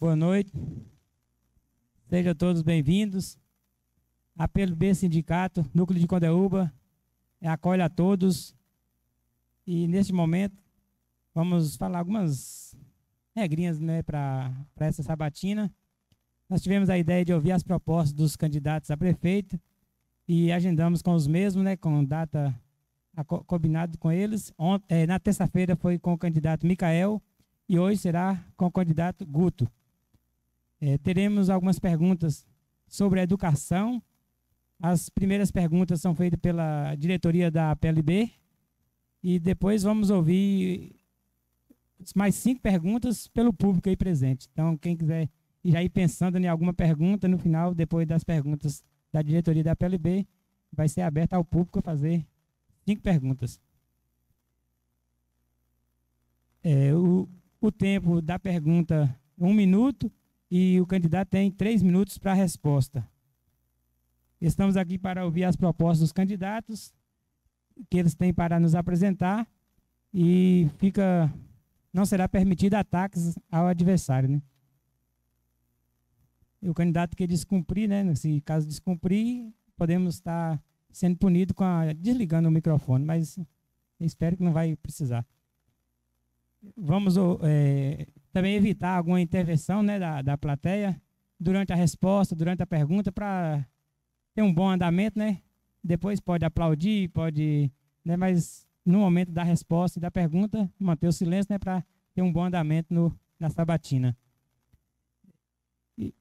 Boa noite. Sejam todos bem-vindos. A PLB Sindicato, Núcleo de Condeúba, acolhe a todos. E neste momento vamos falar algumas regrinhas, né, para essa sabatina. Nós tivemos a ideia de ouvir as propostas dos candidatos a prefeito e agendamos com os mesmos, né, com data combinado com eles. Na terça-feira foi com o candidato Micael e hoje será com o candidato Guto. Teremos algumas perguntas sobre a educação. As primeiras perguntas são feitas pela diretoria da PLB e depois vamos ouvir mais 5 perguntas pelo público aí presente. Então, quem quiser já ir pensando em alguma pergunta, no final, depois das perguntas da diretoria da PLB, vai ser aberta ao público a fazer 5 perguntas. O tempo da pergunta, 1 minuto, e o candidato tem 3 minutos para a resposta. Estamos aqui para ouvir as propostas dos candidatos, que eles têm para nos apresentar, e não será permitido ataques ao adversário, né? E o candidato que descumprir, né, se caso descumprir, podemos estar sendo punido desligando o microfone, mas espero que não vai precisar. Vamos também evitar alguma intervenção, né, da plateia durante a resposta, durante a pergunta, para ter um bom andamento, né? Depois pode aplaudir, né, mas no momento da resposta e da pergunta, manter o silêncio, né, para ter um bom andamento na sabatina. E,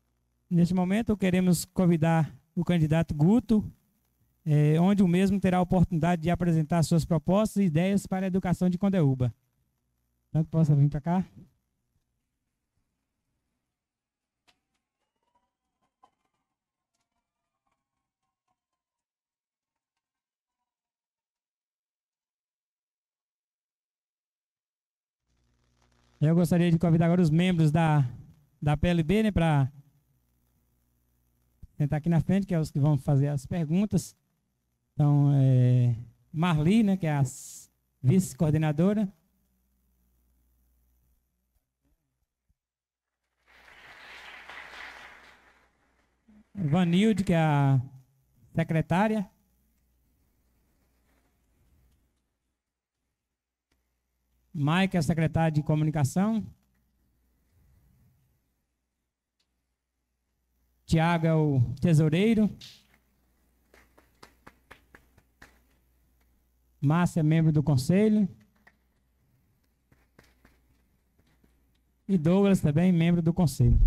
neste momento, queremos convidar o candidato Guto, onde o mesmo terá a oportunidade de apresentar suas propostas e ideias para a educação de Condeúba. Então, possa vir para cá. Eu gostaria de convidar agora os membros da PLB, né, para sentar aqui na frente, que é os que vão fazer as perguntas. Então, Marli, né, que é a vice-coordenadora. Vanilde, que é a secretária. Mike, é a secretária de comunicação. Tiago é o tesoureiro. Márcia é membro do conselho. E Douglas também, membro do conselho.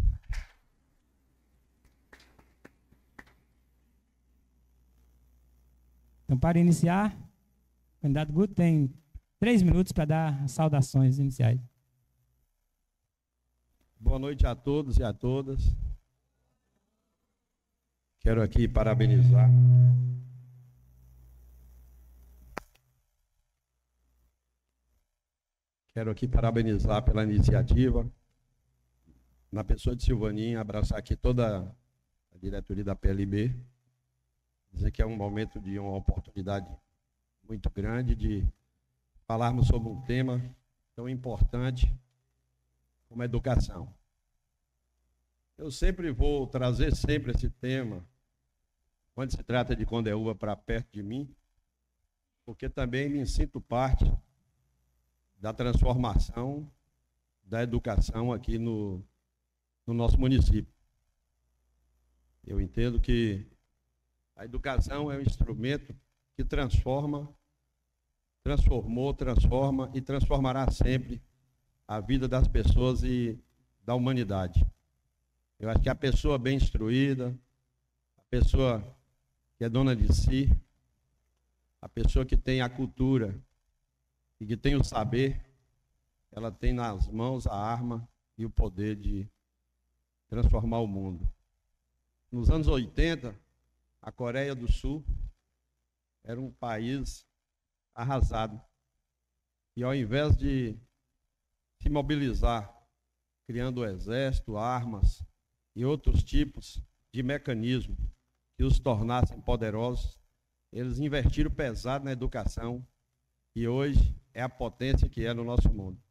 Então, para iniciar, o candidato Guto tem 3 minutos para dar as saudações iniciais. Boa noite a todos e a todas. Quero aqui parabenizar pela iniciativa, na pessoa de Silvaninha, abraçar aqui toda a diretoria da PLB, dizer que é um momento de uma oportunidade muito grande de falarmos sobre um tema tão importante como a educação. Eu sempre vou trazer esse tema, quando se trata de Condeúba, para perto de mim, porque também me sinto parte da transformação da educação aqui no nosso município. Eu entendo que a educação é um instrumento que transforma e transformará sempre a vida das pessoas e da humanidade. Eu acho que a pessoa bem instruída, a pessoa que é dona de si, a pessoa que tem a cultura e que tem o saber, ela tem nas mãos a arma e o poder de transformar o mundo. Nos anos 80, a Coreia do Sul era um país arrasado. E ao invés de se mobilizar, criando o exército, armas e outros tipos de mecanismos que os tornassem poderosos, eles investiram pesado na educação e hoje é a potência que é no nosso mundo.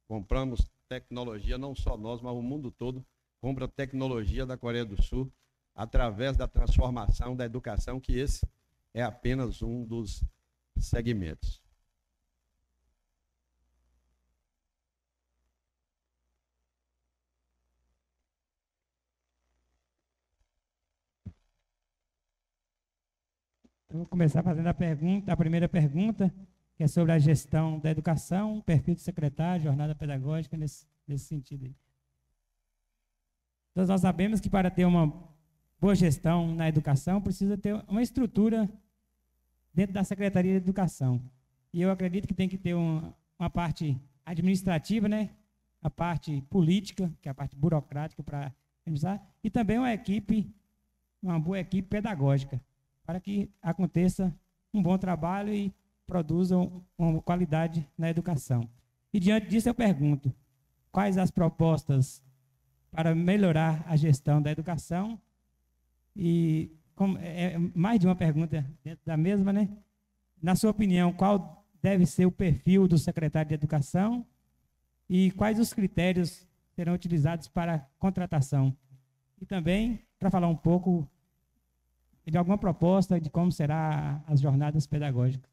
Compramos tecnologia, não só nós, mas o mundo todo compra tecnologia da Coreia do Sul através da transformação da educação, que esse é apenas um dos segmentos. Eu vou começar fazendo a primeira pergunta, que é sobre a gestão da educação, perfil do secretário, jornada pedagógica, nesse sentido aí. Todos nós sabemos que para ter uma boa gestão na educação, precisa ter uma estrutura dentro da Secretaria de Educação. E eu acredito que tem que ter uma parte administrativa, né? A parte política, que é a parte burocrática para administrar, e também uma boa equipe pedagógica, para que aconteça um bom trabalho e produzam uma qualidade na educação. E diante disso eu pergunto, quais as propostas para melhorar a gestão da educação? E mais de uma pergunta dentro da mesma, né? Na sua opinião, qual deve ser o perfil do secretário de Educação e quais os critérios serão utilizados para a contratação? E também, para falar um pouco de alguma proposta de como serão as jornadas pedagógicas.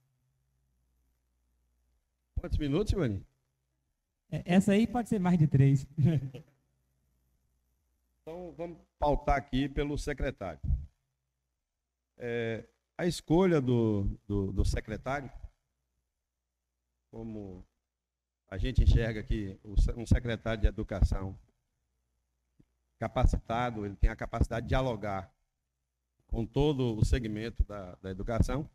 Quantos minutos, Ivani? Essa aí pode ser mais de 3. Então, vamos pautar aqui pelo secretário. A escolha do secretário, como a gente enxerga aqui, um secretário de Educação capacitado, ele tem a capacidade de dialogar com todo o segmento da educação.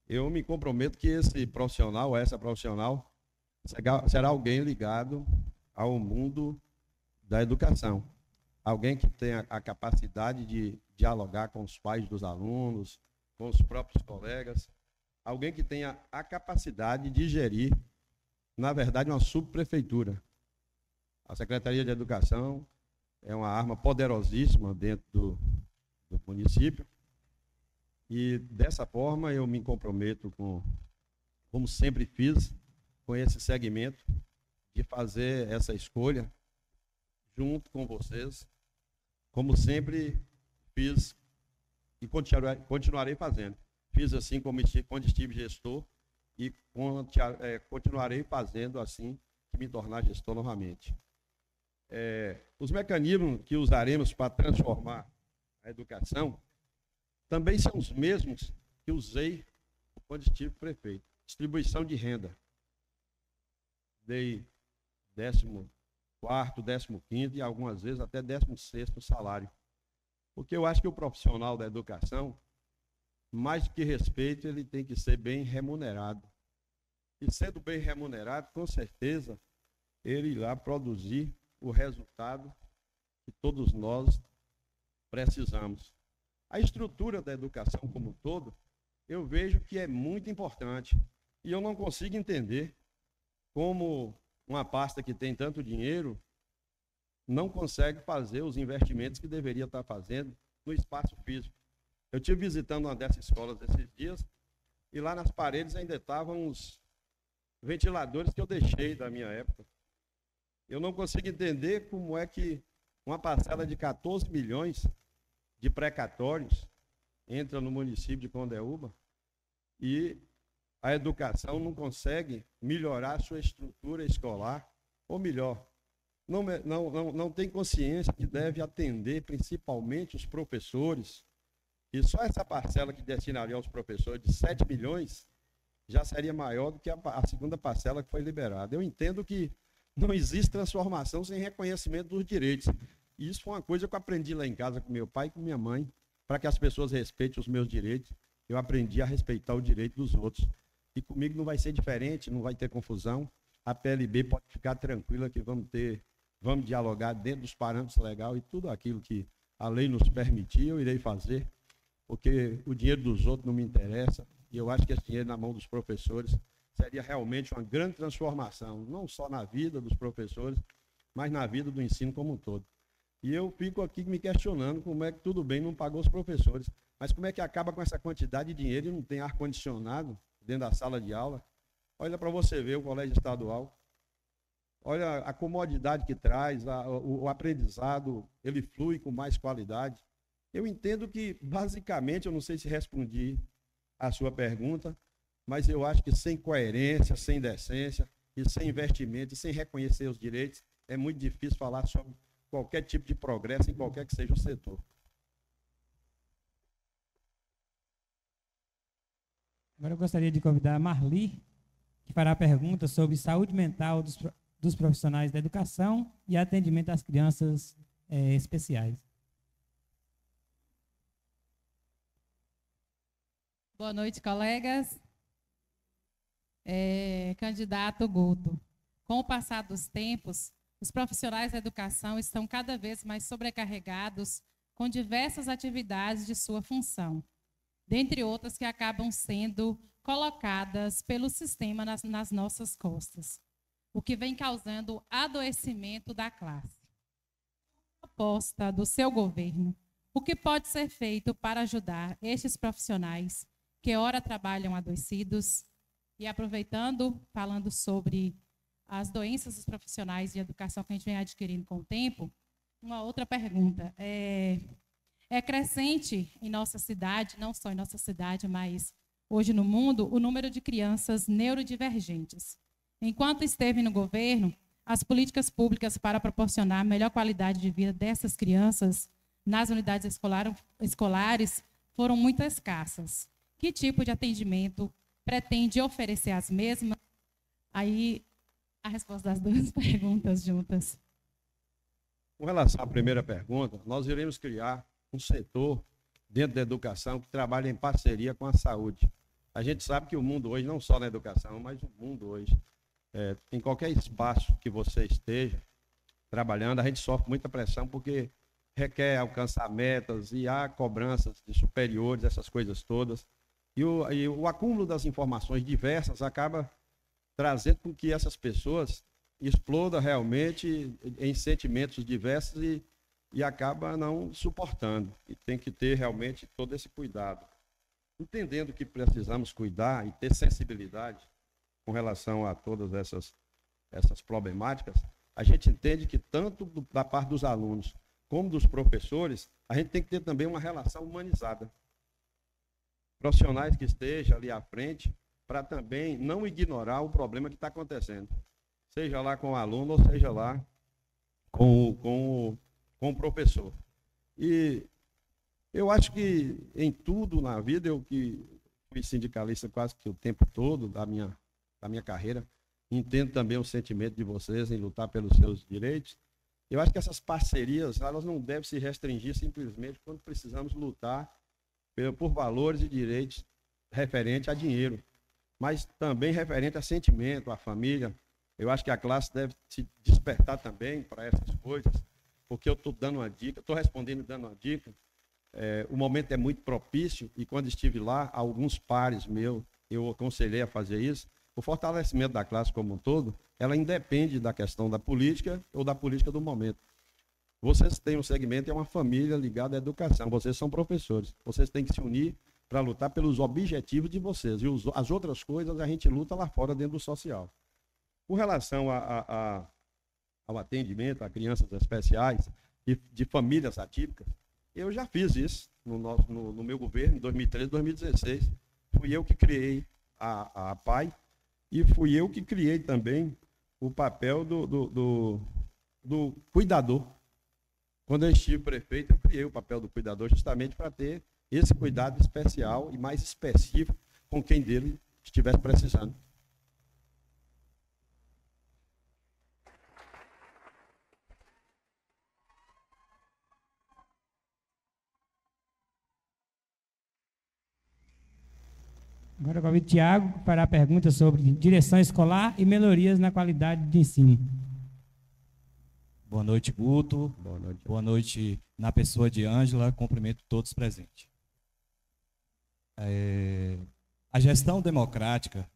Eu me comprometo que esse profissional, ou essa profissional, será alguém ligado ao mundo da educação. Alguém que tenha a capacidade de dialogar com os pais dos alunos, com os próprios colegas. Alguém que tenha a capacidade de gerir, na verdade, uma subprefeitura. A Secretaria de Educação é uma arma poderosíssima dentro do município. E, dessa forma, eu me comprometo como sempre fiz, com esse segmento, de fazer essa escolha junto com vocês, como sempre fiz e continuarei fazendo. Fiz assim quando estive gestor e continuarei fazendo assim que me tornar gestor novamente. Os mecanismos que usaremos para transformar a educação também são os mesmos que usei quando estive prefeito. Distribuição de renda. Dei 14º, 15º e algumas vezes até 16º salário. Porque eu acho que o profissional da educação, mais do que respeito, ele tem que ser bem remunerado. E sendo bem remunerado, com certeza, ele irá produzir o resultado que todos nós precisamos. A estrutura da educação como um todo, eu vejo que é muito importante. E eu não consigo entender como uma pasta que tem tanto dinheiro não consegue fazer os investimentos que deveria estar fazendo no espaço físico. Eu estive visitando uma dessas escolas esses dias e lá nas paredes ainda estavam os ventiladores que eu deixei da minha época. Eu não consigo entender como é que uma parcela de 14 milhões de precatórios entra no município de Condeúba e a educação não consegue melhorar a sua estrutura escolar, ou melhor, não tem consciência que deve atender principalmente os professores, e só essa parcela que destinaria aos professores de 7 milhões já seria maior do que a segunda parcela que foi liberada. Eu entendo que não existe transformação sem reconhecimento dos direitos. E isso foi uma coisa que eu aprendi lá em casa com meu pai e com minha mãe, para que as pessoas respeitem os meus direitos. Eu aprendi a respeitar o direito dos outros. E comigo não vai ser diferente, não vai ter confusão. A PLB pode ficar tranquila que vamos dialogar dentro dos parâmetros legais e tudo aquilo que a lei nos permitir, eu irei fazer, porque o dinheiro dos outros não me interessa. E eu acho que esse dinheiro na mão dos professores seria realmente uma grande transformação, não só na vida dos professores, mas na vida do ensino como um todo. E eu fico aqui me questionando como é que tudo bem não pagou os professores, mas como é que acaba com essa quantidade de dinheiro e não tem ar-condicionado dentro da sala de aula? Olha para você ver o colégio estadual. olha a comodidade que traz, o aprendizado, ele flui com mais qualidade. Eu entendo que, basicamente, eu não sei se respondi a sua pergunta, mas eu acho que sem coerência, sem decência, e sem investimento, e sem reconhecer os direitos, é muito difícil falar sobre qualquer tipo de progresso em qualquer que seja o setor. Agora eu gostaria de convidar a Marli, que fará perguntas sobre saúde mental dos profissionais da educação e atendimento às crianças especiais. Boa noite, colegas. Candidato Guto, com o passar dos tempos, os profissionais da educação estão cada vez mais sobrecarregados com diversas atividades de sua função, dentre outras que acabam sendo colocadas pelo sistema nas nossas costas, o que vem causando adoecimento da classe. A proposta do seu governo, o que pode ser feito para ajudar estes profissionais que ora trabalham adoecidos? E aproveitando, falando sobre as doenças dos profissionais de educação que a gente vem adquirindo com o tempo, uma outra pergunta. É crescente em nossa cidade, não só em nossa cidade, mas hoje no mundo, o número de crianças neurodivergentes. Enquanto esteve no governo, as políticas públicas para proporcionar melhor qualidade de vida dessas crianças nas unidades escolares foram muito escassas. Que tipo de atendimento pretende oferecer às mesmas? Aí, a resposta das duas perguntas juntas. Com relação à primeira pergunta, nós iremos criar um setor dentro da educação que trabalha em parceria com a saúde. A gente sabe que o mundo hoje, não só na educação, mas o mundo hoje, em qualquer espaço que você esteja trabalhando, a gente sofre muita pressão porque requer alcançar metas e há cobranças de superiores, essas coisas todas. E o acúmulo das informações diversas acaba trazendo com que essas pessoas explodam realmente em sentimentos diversos e acaba não suportando. E tem que ter realmente todo esse cuidado. Entendendo que precisamos cuidar e ter sensibilidade com relação a todas essas problemáticas, a gente entende que tanto da parte dos alunos como dos professores, a gente tem que ter também uma relação humanizada. Profissionais que estejam ali à frente para também não ignorar o problema que está acontecendo. Seja lá com o aluno ou seja lá com o professor. E eu acho que em tudo na vida, eu que fui sindicalista quase que o tempo todo da minha carreira, entendo também o sentimento de vocês em lutar pelos seus direitos. Eu acho que essas parcerias, elas não devem se restringir simplesmente quando precisamos lutar por valores e direitos referente a dinheiro, mas também referente a sentimento, a família. Eu acho que a classe deve se despertar também para essas coisas, porque eu estou dando uma dica, estou respondendo e dando uma dica. O momento é muito propício e quando estive lá, alguns pares meus, eu aconselhei a fazer isso. O fortalecimento da classe como um todo, ela independe da questão da política ou da política do momento. Vocês têm um segmento, é uma família ligada à educação, vocês são professores, vocês têm que se unir para lutar pelos objetivos de vocês, e as outras coisas a gente luta lá fora dentro do social. Com relação ao atendimento a crianças especiais e de famílias atípicas, eu já fiz isso no meu governo, em 2013, 2016, fui eu que criei a PAI, e fui eu que criei também o papel do cuidador. Quando eu estive prefeito, eu criei o papel do cuidador justamente para ter esse cuidado especial e mais específico com quem dele estivesse precisando. Agora eu convido o Tiago para a pergunta sobre direção escolar e melhorias na qualidade de ensino. Boa noite, Guto. Boa noite. Boa noite na pessoa de Ângela. Cumprimento todos presentes. A gestão democrática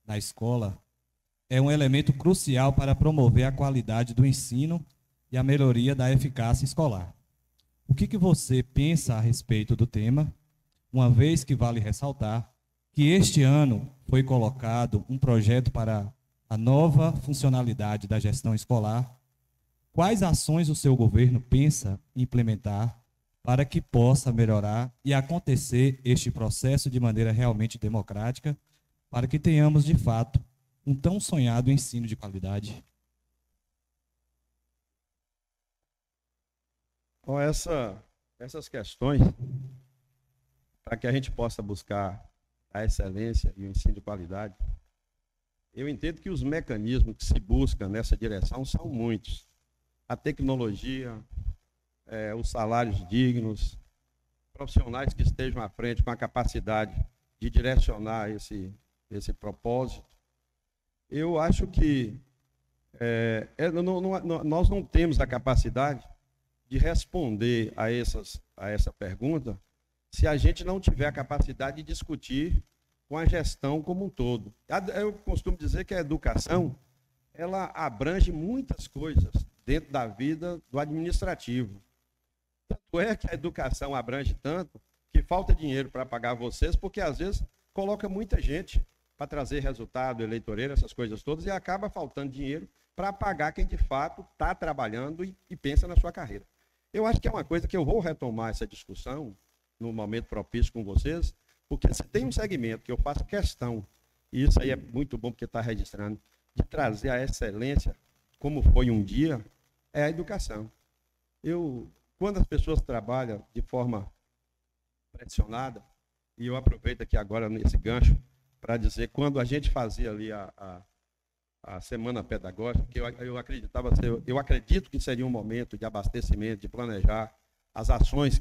na escola é um elemento crucial para promover a qualidade do ensino e a melhoria da eficácia escolar. O que você pensa a respeito do tema, uma vez que vale ressaltar que este ano foi colocado um projeto para a nova funcionalidade da gestão escolar, quais ações o seu governo pensa implementar para que possa melhorar e acontecer este processo de maneira realmente democrática, para que tenhamos, de fato, um tão sonhado ensino de qualidade? Bom, essas questões, para que a gente possa buscar a excelência e o ensino de qualidade, eu entendo que os mecanismos que se buscam nessa direção são muitos. A tecnologia, os salários dignos, profissionais que estejam à frente com a capacidade de direcionar esse propósito. Eu acho que nós não temos a capacidade de responder a essa pergunta se a gente não tiver a capacidade de discutir com a gestão como um todo. Eu costumo dizer que a educação, ela abrange muitas coisas dentro da vida do administrativo. Tanto é que a educação abrange tanto que falta dinheiro para pagar vocês, porque às vezes coloca muita gente para trazer resultado, eleitoreiro, essas coisas todas, e acaba faltando dinheiro para pagar quem de fato está trabalhando e pensa na sua carreira. Eu acho que é uma coisa que eu vou retomar essa discussão no momento propício com vocês, porque se tem um segmento que eu faço questão, e isso aí é muito bom porque está registrando, de trazer a excelência, como foi um dia, é a educação. Quando as pessoas trabalham de forma pressionada, e eu aproveito aqui agora nesse gancho para dizer, quando a gente fazia ali a semana pedagógica, que eu acredito que seria um momento de abastecimento, de planejar as ações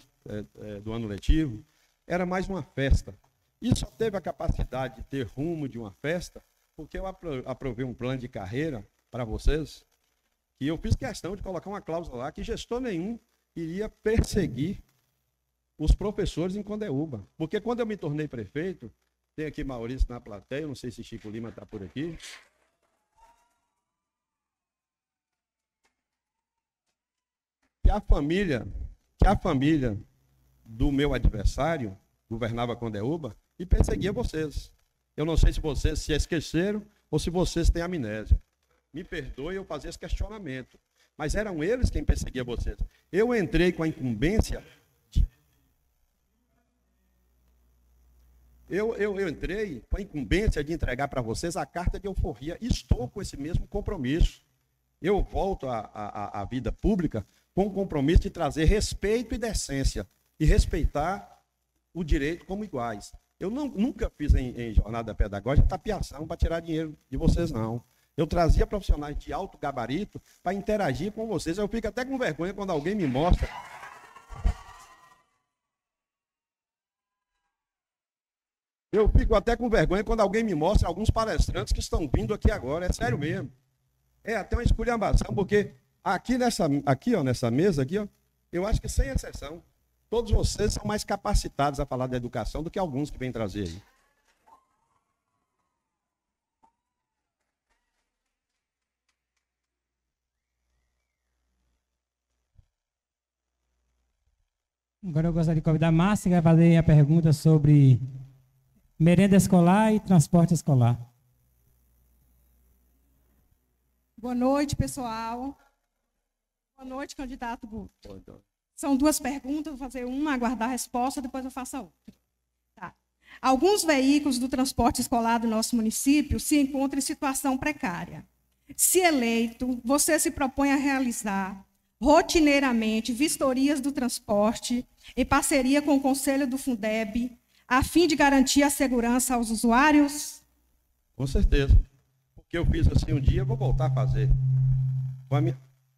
do ano letivo, era mais uma festa. E só teve a capacidade de ter rumo de uma festa, porque eu aprovei um plano de carreira para vocês, e eu fiz questão de colocar uma cláusula lá que gestor nenhum iria perseguir os professores em Condeúba. Porque quando eu me tornei prefeito, tem aqui Maurício na plateia, eu não sei se Chico Lima está por aqui. Que a família do meu adversário governava Condeúba e perseguia vocês. Eu não sei se vocês se esqueceram ou se vocês têm amnésia. Me perdoe eu fazer esse questionamento. Mas eram eles quem perseguiam vocês. Eu entrei com a incumbência. Eu entrei com a incumbência de entregar para vocês a carta de euforia. E estou com esse mesmo compromisso. Eu volto à vida pública com o compromisso de trazer respeito e decência. E respeitar o direito como iguais. Eu nunca fiz em jornada pedagógica tapiação para tirar dinheiro de vocês, não. Eu trazia profissionais de alto gabarito para interagir com vocês. Eu fico até com vergonha quando alguém me mostra. Eu fico até com vergonha quando alguém me mostra alguns palestrantes que estão vindo aqui agora. É sério mesmo. É até uma esculhambação, porque aqui nessa mesa aqui, ó, eu acho que sem exceção, todos vocês são mais capacitados a falar da educação do que alguns que vêm trazer aí. Agora eu gostaria de convidar a Márcia, que vai fazer a pergunta sobre merenda escolar e transporte escolar. Boa noite, pessoal. Boa noite, candidato Guto. São duas perguntas, vou fazer uma, aguardar a resposta, depois eu faço a outra. Tá. Alguns veículos do transporte escolar do nosso município se encontram em situação precária. Se eleito, você se propõe a realizar rotineiramente vistorias do transporte em parceria com o Conselho do Fundeb, a fim de garantir a segurança aos usuários? Com certeza. Porque eu fiz assim um dia, eu vou voltar a fazer.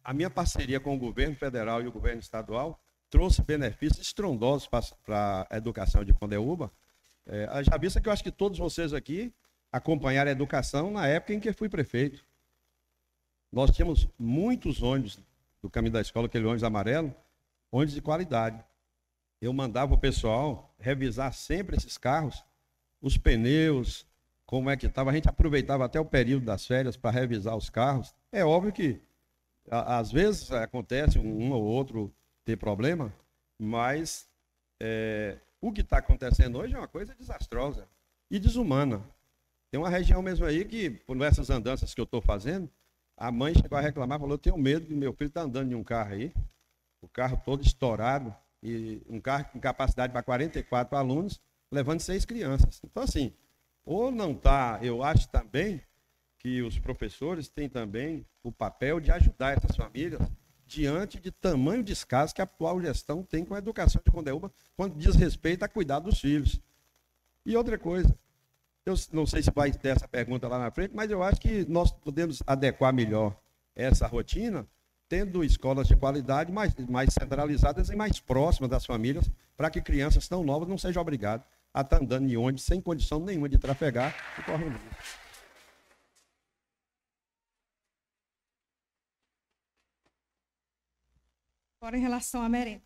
A minha parceria com o governo federal e o governo estadual trouxe benefícios estrondosos para a educação de Condeúba. Já vista que eu acho que todos vocês aqui acompanharam a educação na época em que fui prefeito. Nós tínhamos muitos ônibus do caminho da escola, aquele ônibus amarelo, ônibus de qualidade. Eu mandava o pessoal revisar sempre esses carros, os pneus, como é que estava. A gente aproveitava até o período das férias para revisar os carros. É óbvio que às vezes acontece um ou outro ter problema, mas o que está acontecendo hoje é uma coisa desastrosa e desumana. Tem uma região mesmo aí que, por essas andanças que eu estou fazendo, a mãe chegou a reclamar, falou, eu tenho medo que meu filho está andando em um carro aí, o carro todo estourado, e um carro com capacidade para 44 alunos, levando 6 crianças. Então, assim, ou não está, eu acho também que os professores têm também o papel de ajudar essas famílias diante de tamanho descaso que a atual gestão tem com a educação de Condeúba, quando diz respeito a cuidar dos filhos. E outra coisa, eu não sei se vai ter essa pergunta lá na frente, mas eu acho que nós podemos adequar melhor essa rotina, tendo escolas de qualidade mais centralizadas e mais próximas das famílias, para que crianças tão novas não sejam obrigadas a estar andando de ônibus sem condição nenhuma de trafegar e correndo risco. Agora, em relação à merenda.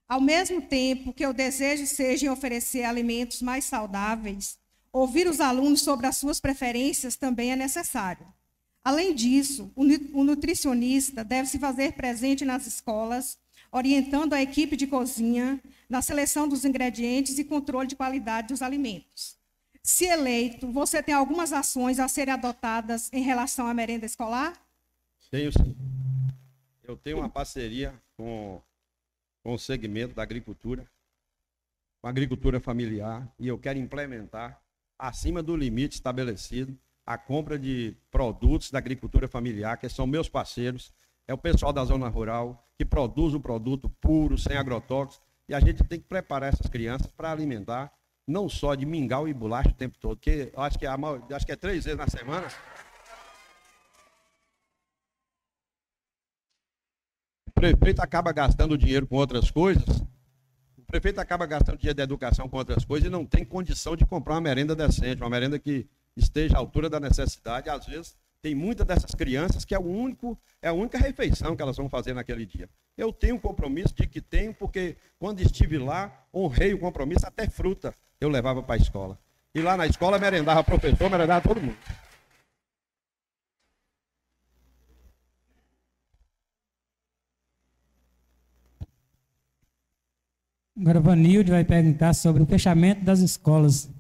Ao mesmo tempo que o desejo seja em oferecer alimentos mais saudáveis, ouvir os alunos sobre as suas preferências também é necessário. Além disso, o nutricionista deve se fazer presente nas escolas, orientando a equipe de cozinha na seleção dos ingredientes e controle de qualidade dos alimentos. Se eleito, você tem algumas ações a serem adotadas em relação à merenda escolar? Tenho sim. Eu tenho uma parceria com o segmento da agricultura, com a agricultura familiar, e eu quero implementar, acima do limite estabelecido, a compra de produtos da agricultura familiar, que são meus parceiros, é o pessoal da zona rural, que produz o produto puro, sem agrotóxicos, e a gente tem que preparar essas crianças para alimentar, não só de mingau e bolacha o tempo todo, porque eu acho que é 3 vezes na semana. O prefeito acaba gastando dinheiro com outras coisas, o prefeito acaba gastando dinheiro da educação com outras coisas e não tem condição de comprar uma merenda decente, uma merenda que esteja à altura da necessidade. Às vezes, tem muitas dessas crianças que é a única refeição que elas vão fazer naquele dia. Eu tenho um compromisso de que tenho, porque quando estive lá, honrei o compromisso, até fruta eu levava para a escola. E lá na escola merendava professor, merendava todo mundo. Agora o Vanilde vai perguntar sobre o fechamento das escolas.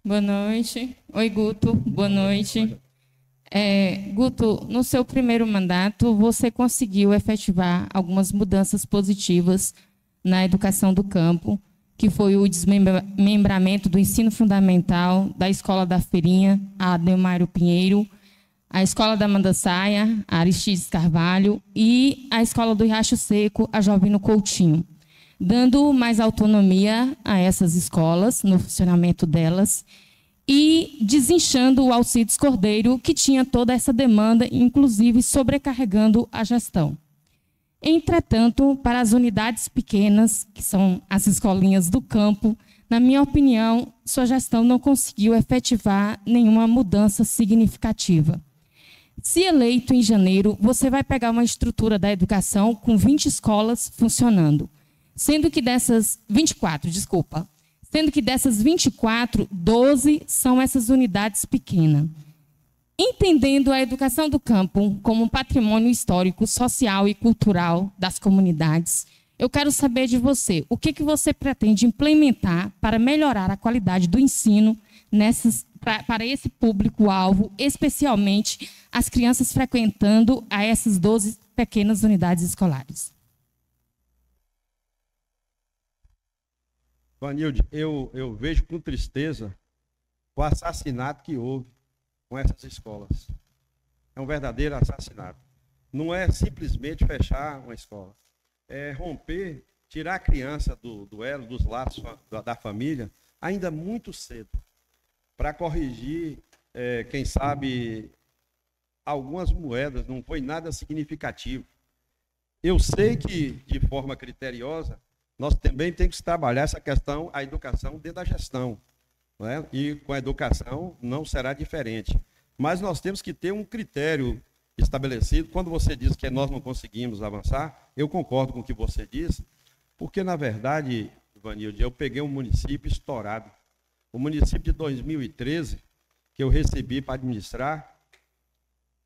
Boa noite. Oi, Guto. Boa noite. Guto, no seu primeiro mandato, você conseguiu efetivar algumas mudanças positivas na educação do campo, que foi o desmembramento do ensino fundamental da Escola da Feirinha, a Ademário Pinheiro, a Escola da Mandaçaia, a Aristides Carvalho, e a Escola do Riacho Seco, a Jovino Coutinho, dando mais autonomia a essas escolas, no funcionamento delas, e desinchando o Alcides Cordeiro, que tinha toda essa demanda, inclusive sobrecarregando a gestão. Entretanto, para as unidades pequenas, que são as escolinhas do campo, na minha opinião, sua gestão não conseguiu efetivar nenhuma mudança significativa. Se eleito em janeiro, você vai pegar uma estrutura da educação com 20 escolas funcionando, sendo que dessas 24, sendo que dessas 24, 12 são essas unidades pequenas. Entendendo a educação do campo como um patrimônio histórico, social e cultural das comunidades, eu quero saber de você, o que você pretende implementar para melhorar a qualidade do ensino para esse público-alvo, especialmente as crianças frequentando a essas 12 pequenas unidades escolares. Vanilde, eu vejo com tristeza o assassinato que houve com essas escolas. É um verdadeiro assassinato. Não é simplesmente fechar uma escola. É romper, tirar a criança do duelo, dos laços da família, ainda muito cedo, para corrigir, quem sabe, algumas moedas. Não foi nada significativo. Eu sei que, de forma criteriosa, nós também temos que trabalhar essa questão, a educação dentro da gestão. Não é? E com a educação não será diferente. Mas nós temos que ter um critério estabelecido. Quando você diz que nós não conseguimos avançar, eu concordo com o que você disse, porque, na verdade, Vanilde, eu peguei um município estourado. O município de 2013, que eu recebi para administrar,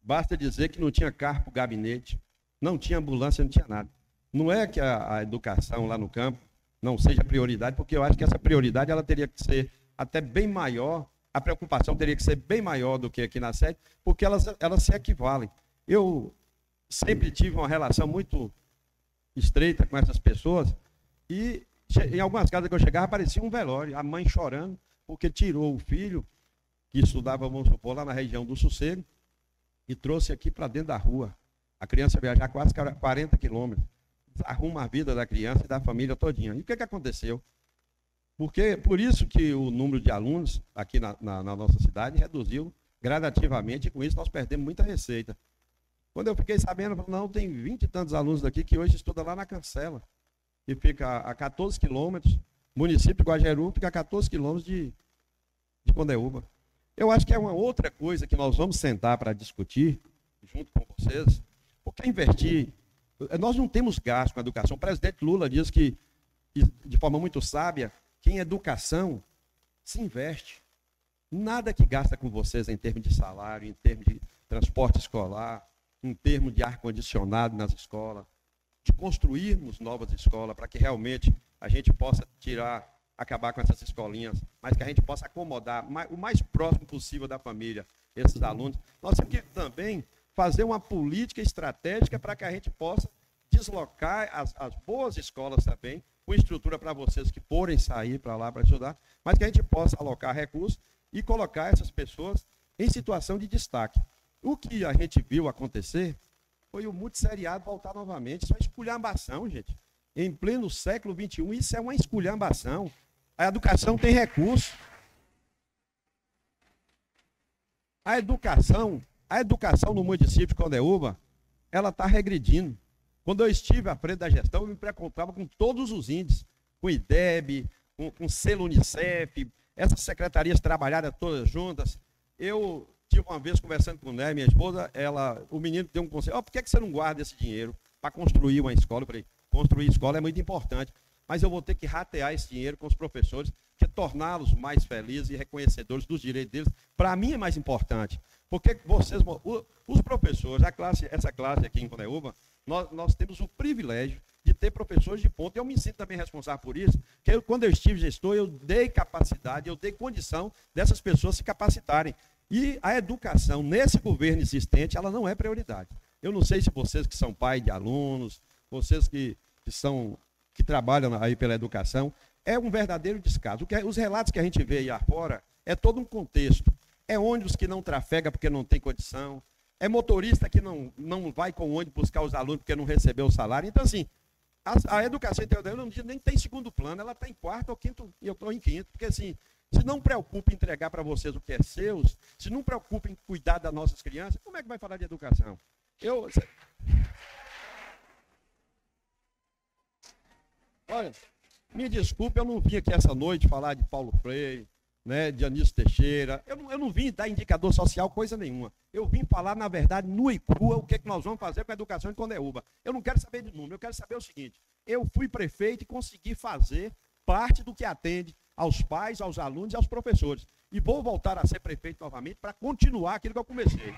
basta dizer que não tinha carro para o gabinete, não tinha ambulância, não tinha nada. Não é que a educação lá no campo não seja prioridade, porque eu acho que essa prioridade ela teria que ser até bem maior, a preocupação teria que ser bem maior do que aqui na sede, porque elas se equivalem. Eu sempre tive uma relação muito estreita com essas pessoas e em algumas casas que eu chegava parecia um velório, a mãe chorando porque tirou o filho que estudava, vamos supor, lá na região do Sossego e trouxe aqui para dentro da rua. A criança viajar quase 40 quilômetros, arruma a vida da criança e da família todinha. E o que aconteceu? Por isso que o número de alunos aqui na nossa cidade reduziu gradativamente, e com isso nós perdemos muita receita. Quando eu fiquei sabendo, eu falei, não, tem 20 e tantos alunos daqui que hoje estudam lá na Cancela, que fica a 14 quilômetros, município de Guajeru fica a 14 quilômetros de Condeúba. Eu acho que é uma outra coisa que nós vamos sentar para discutir, junto com vocês, porque investir, nós não temos gasto com a educação. O presidente Lula diz que, de forma muito sábia, que em educação se investe. Nada que gasta com vocês em termos de salário, em termos de transporte escolar, em termos de ar-condicionado nas escolas, de construirmos novas escolas para que realmente a gente possa acabar com essas escolinhas, mas que a gente possa acomodar o mais próximo possível da família esses alunos. Nós temos que também fazer uma política estratégica para que a gente possa deslocar as boas escolas também, com estrutura para vocês que forem sair para lá para estudar, mas que a gente possa alocar recursos e colocar essas pessoas em situação de destaque. O que a gente viu acontecer foi o multisseriado voltar novamente. Isso é esculhambação, gente. Em pleno século XXI, isso é uma esculhambação. A educação tem recurso. A educação no município de Condeúba, ela está regredindo. Quando eu estive à frente da gestão, eu me preocupava com todos os índices, com o IDEB, com selo Unicef, essas secretarias trabalharam todas juntas. Eu tive uma vez conversando com minha esposa, o menino deu um conselho, por que você não guarda esse dinheiro para construir uma escola? Eu falei, construir escola é muito importante, mas eu vou ter que ratear esse dinheiro com os professores, que torná-los mais felizes e reconhecedores dos direitos deles, para mim é mais importante. Porque os professores, essa classe aqui em Condeúba, nós temos o privilégio de ter professores de ponta. Eu me sinto também responsável por isso, porque quando eu estive gestor, eu dei capacidade, eu dei condição dessas pessoas se capacitarem. E a educação, nesse governo existente, ela não é prioridade. Eu não sei se vocês que são pais de alunos, vocês que trabalham aí pela educação, é um verdadeiro descaso. Os relatos que a gente vê aí afora é todo um contexto. É ônibus que não trafega porque não tem condição, é motorista que não vai com o ônibus buscar os alunos porque não recebeu o salário. Então, assim, a educação integral nem tem segundo plano, ela está em quarto ou quinto, e eu estou em quinto, porque assim, se não preocupa em entregar para vocês o que é seus, se não preocupa em cuidar das nossas crianças, como é que vai falar de educação? Olha, me desculpe, eu não vim aqui essa noite falar de Paulo Freire, né, de Anísio Teixeira, eu não vim dar indicador social, coisa nenhuma. Eu vim falar, na verdade, nua e crua, o que nós vamos fazer com a educação em Condeúba. Eu não quero saber de número, eu quero saber o seguinte, eu fui prefeito e consegui fazer parte do que atende aos pais, aos alunos e aos professores. E vou voltar a ser prefeito novamente para continuar aquilo que eu comecei.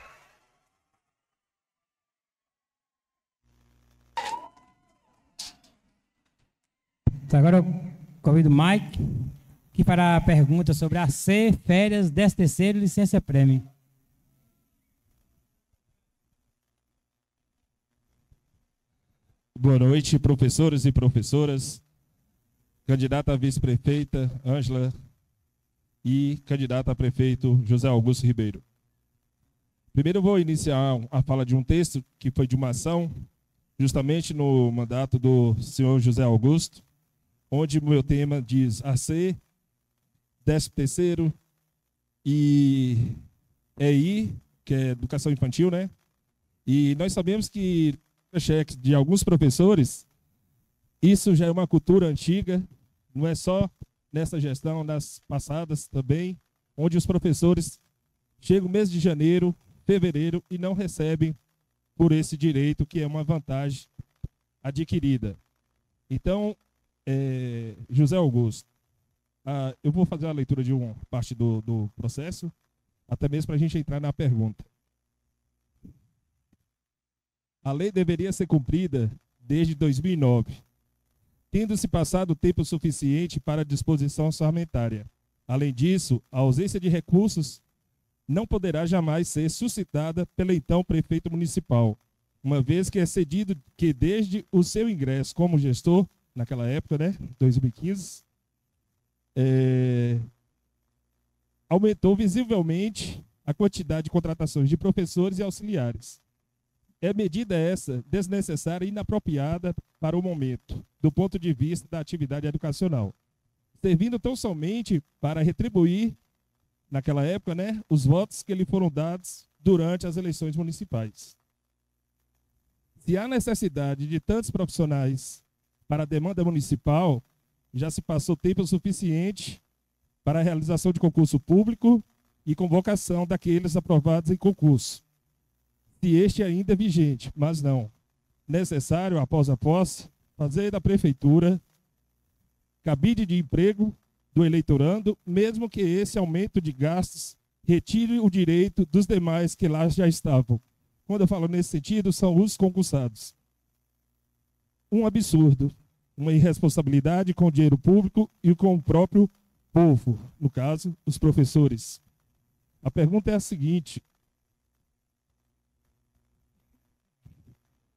Agora eu convido o Mike, que fará a pergunta sobre AC, férias, 13º e licença prêmio. Boa noite, professores e professoras, candidata a vice-prefeita Ângela e candidata a prefeito José Augusto Ribeiro. Primeiro eu vou iniciar a fala de um texto que foi de uma ação, justamente no mandato do senhor José Augusto, onde o meu tema diz AC, 13º e EI, que é educação infantil, né? E nós sabemos que cheques de alguns professores, isso já é uma cultura antiga, não é só nessa gestão, nas passadas também, onde os professores chegam no mês de janeiro, fevereiro e não recebem por esse direito, que é uma vantagem adquirida. Então, José Augusto, eu vou fazer a leitura de uma parte do processo, até mesmo para a gente entrar na pergunta. A lei deveria ser cumprida desde 2009. tendo-se passado o tempo suficiente para a disposição orçamentária. Além disso, a ausência de recursos não poderá jamais ser suscitada pelo então prefeito municipal, uma vez que é cedido que desde o seu ingresso como gestor, naquela época, 2015, aumentou visivelmente a quantidade de contratações de professores e auxiliares. É medida essa desnecessária e inapropriada para o momento, do ponto de vista da atividade educacional, servindo tão somente para retribuir, naquela época, os votos que lhe foram dados durante as eleições municipais. Se há necessidade de tantos profissionais para a demanda municipal, já se passou tempo suficiente para a realização de concurso público e convocação daqueles aprovados em concurso, se este ainda é vigente, mas não. Necessário, após a posse, fazer da prefeitura cabide de emprego do eleitorando, mesmo que esse aumento de gastos retire o direito dos demais que lá já estavam. Quando eu falo nesse sentido, são os concursados. Um absurdo, uma irresponsabilidade com o dinheiro público e com o próprio povo, no caso, os professores. A pergunta é a seguinte: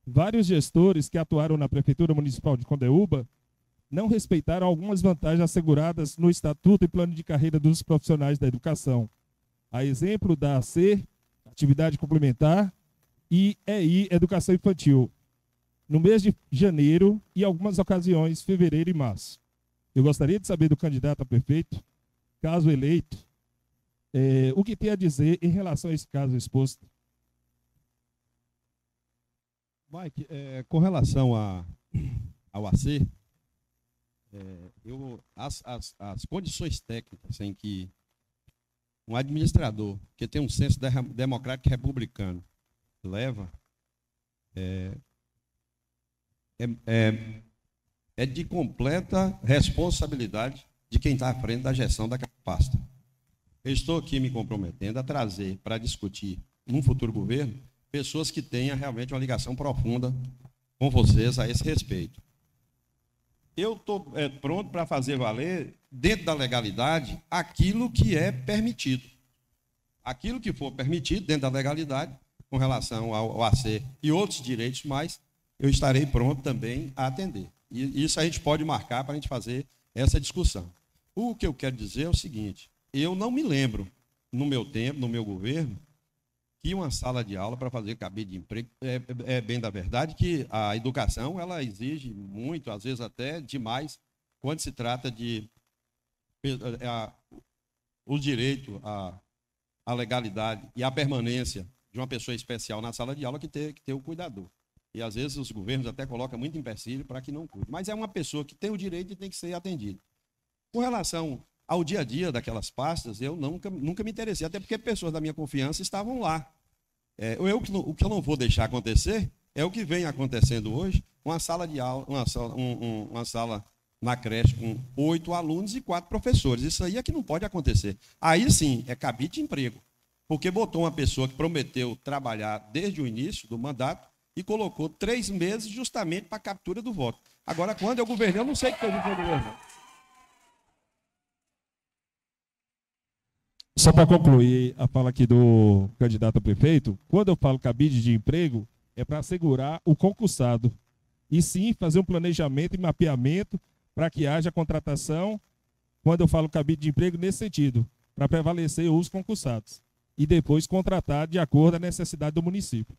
vários gestores que atuaram na Prefeitura Municipal de Condeúba não respeitaram algumas vantagens asseguradas no Estatuto e Plano de Carreira dos Profissionais da Educação, a exemplo da AC, Atividade Complementar, e EI, Educação Infantil, no mês de janeiro e, em algumas ocasiões, fevereiro e março. Eu gostaria de saber do candidato a prefeito, caso eleito, o que tem a dizer em relação a esse caso exposto. Mike, com relação ao AC, as condições técnicas em que um administrador que tem um senso democrático e republicano leva é de completa responsabilidade de quem está à frente da gestão daquela pasta. Eu estou aqui me comprometendo a trazer para discutir, num futuro governo, pessoas que tenham realmente uma ligação profunda com vocês a esse respeito. Eu estou pronto para fazer valer, dentro da legalidade, aquilo que é permitido. Aquilo que for permitido dentro da legalidade, com relação ao AC e outros direitos mais, eu estarei pronto também a atender. E isso a gente pode marcar para a gente fazer essa discussão. O que eu quero dizer é o seguinte: eu não me lembro, no meu tempo, no meu governo, que uma sala de aula para fazer cabide de emprego, é bem da verdade que a educação ela exige muito, às vezes até demais, quando se trata de o direito, a legalidade e a permanência de uma pessoa especial na sala de aula que ter o cuidador. E às vezes os governos até colocam muito empecilho para que não cuide. Mas é uma pessoa que tem o direito e tem que ser atendida. Com relação ao dia a dia daquelas pastas, eu nunca me interessei, até porque pessoas da minha confiança estavam lá. O que eu não vou deixar acontecer é o que vem acontecendo hoje, uma sala de aula, uma sala na creche com 8 alunos e 4 professores. Isso aí é que não pode acontecer. Aí sim, é cabide de emprego, porque botou uma pessoa que prometeu trabalhar desde o início do mandato e colocou 3 meses justamente para a captura do voto. Agora, quando eu governei, eu não sei o que eu vim para governar. Só para concluir a fala aqui do candidato a prefeito, quando eu falo cabide de emprego, é para assegurar o concursado. E sim, fazer um planejamento e mapeamento para que haja contratação, quando eu falo cabide de emprego, nesse sentido, para prevalecer os concursados. E depois contratar de acordo com a necessidade do município.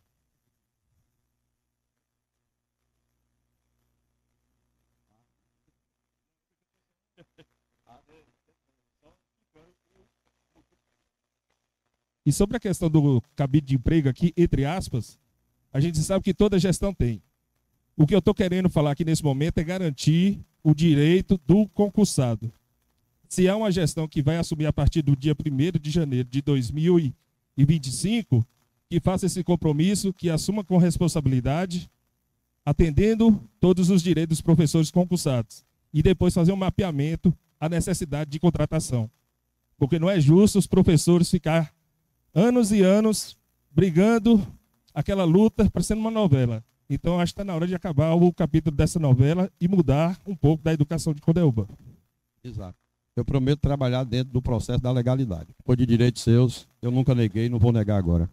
E sobre a questão do cabide de emprego aqui, entre aspas, a gente sabe que toda gestão tem. O que eu estou querendo falar aqui nesse momento é garantir o direito do concursado. Se há uma gestão que vai assumir a partir do dia 1º de janeiro de 2025, que faça esse compromisso, que assuma com responsabilidade, atendendo todos os direitos dos professores concursados. E depois fazer um mapeamento à necessidade de contratação. Porque não é justo os professores ficar anos e anos brigando aquela luta, parecendo uma novela. Então, acho que está na hora de acabar o capítulo dessa novela e mudar um pouco da educação de Condeúba. Exato. Eu prometo trabalhar dentro do processo da legalidade. Foi de direitos seus, eu nunca neguei, não vou negar agora.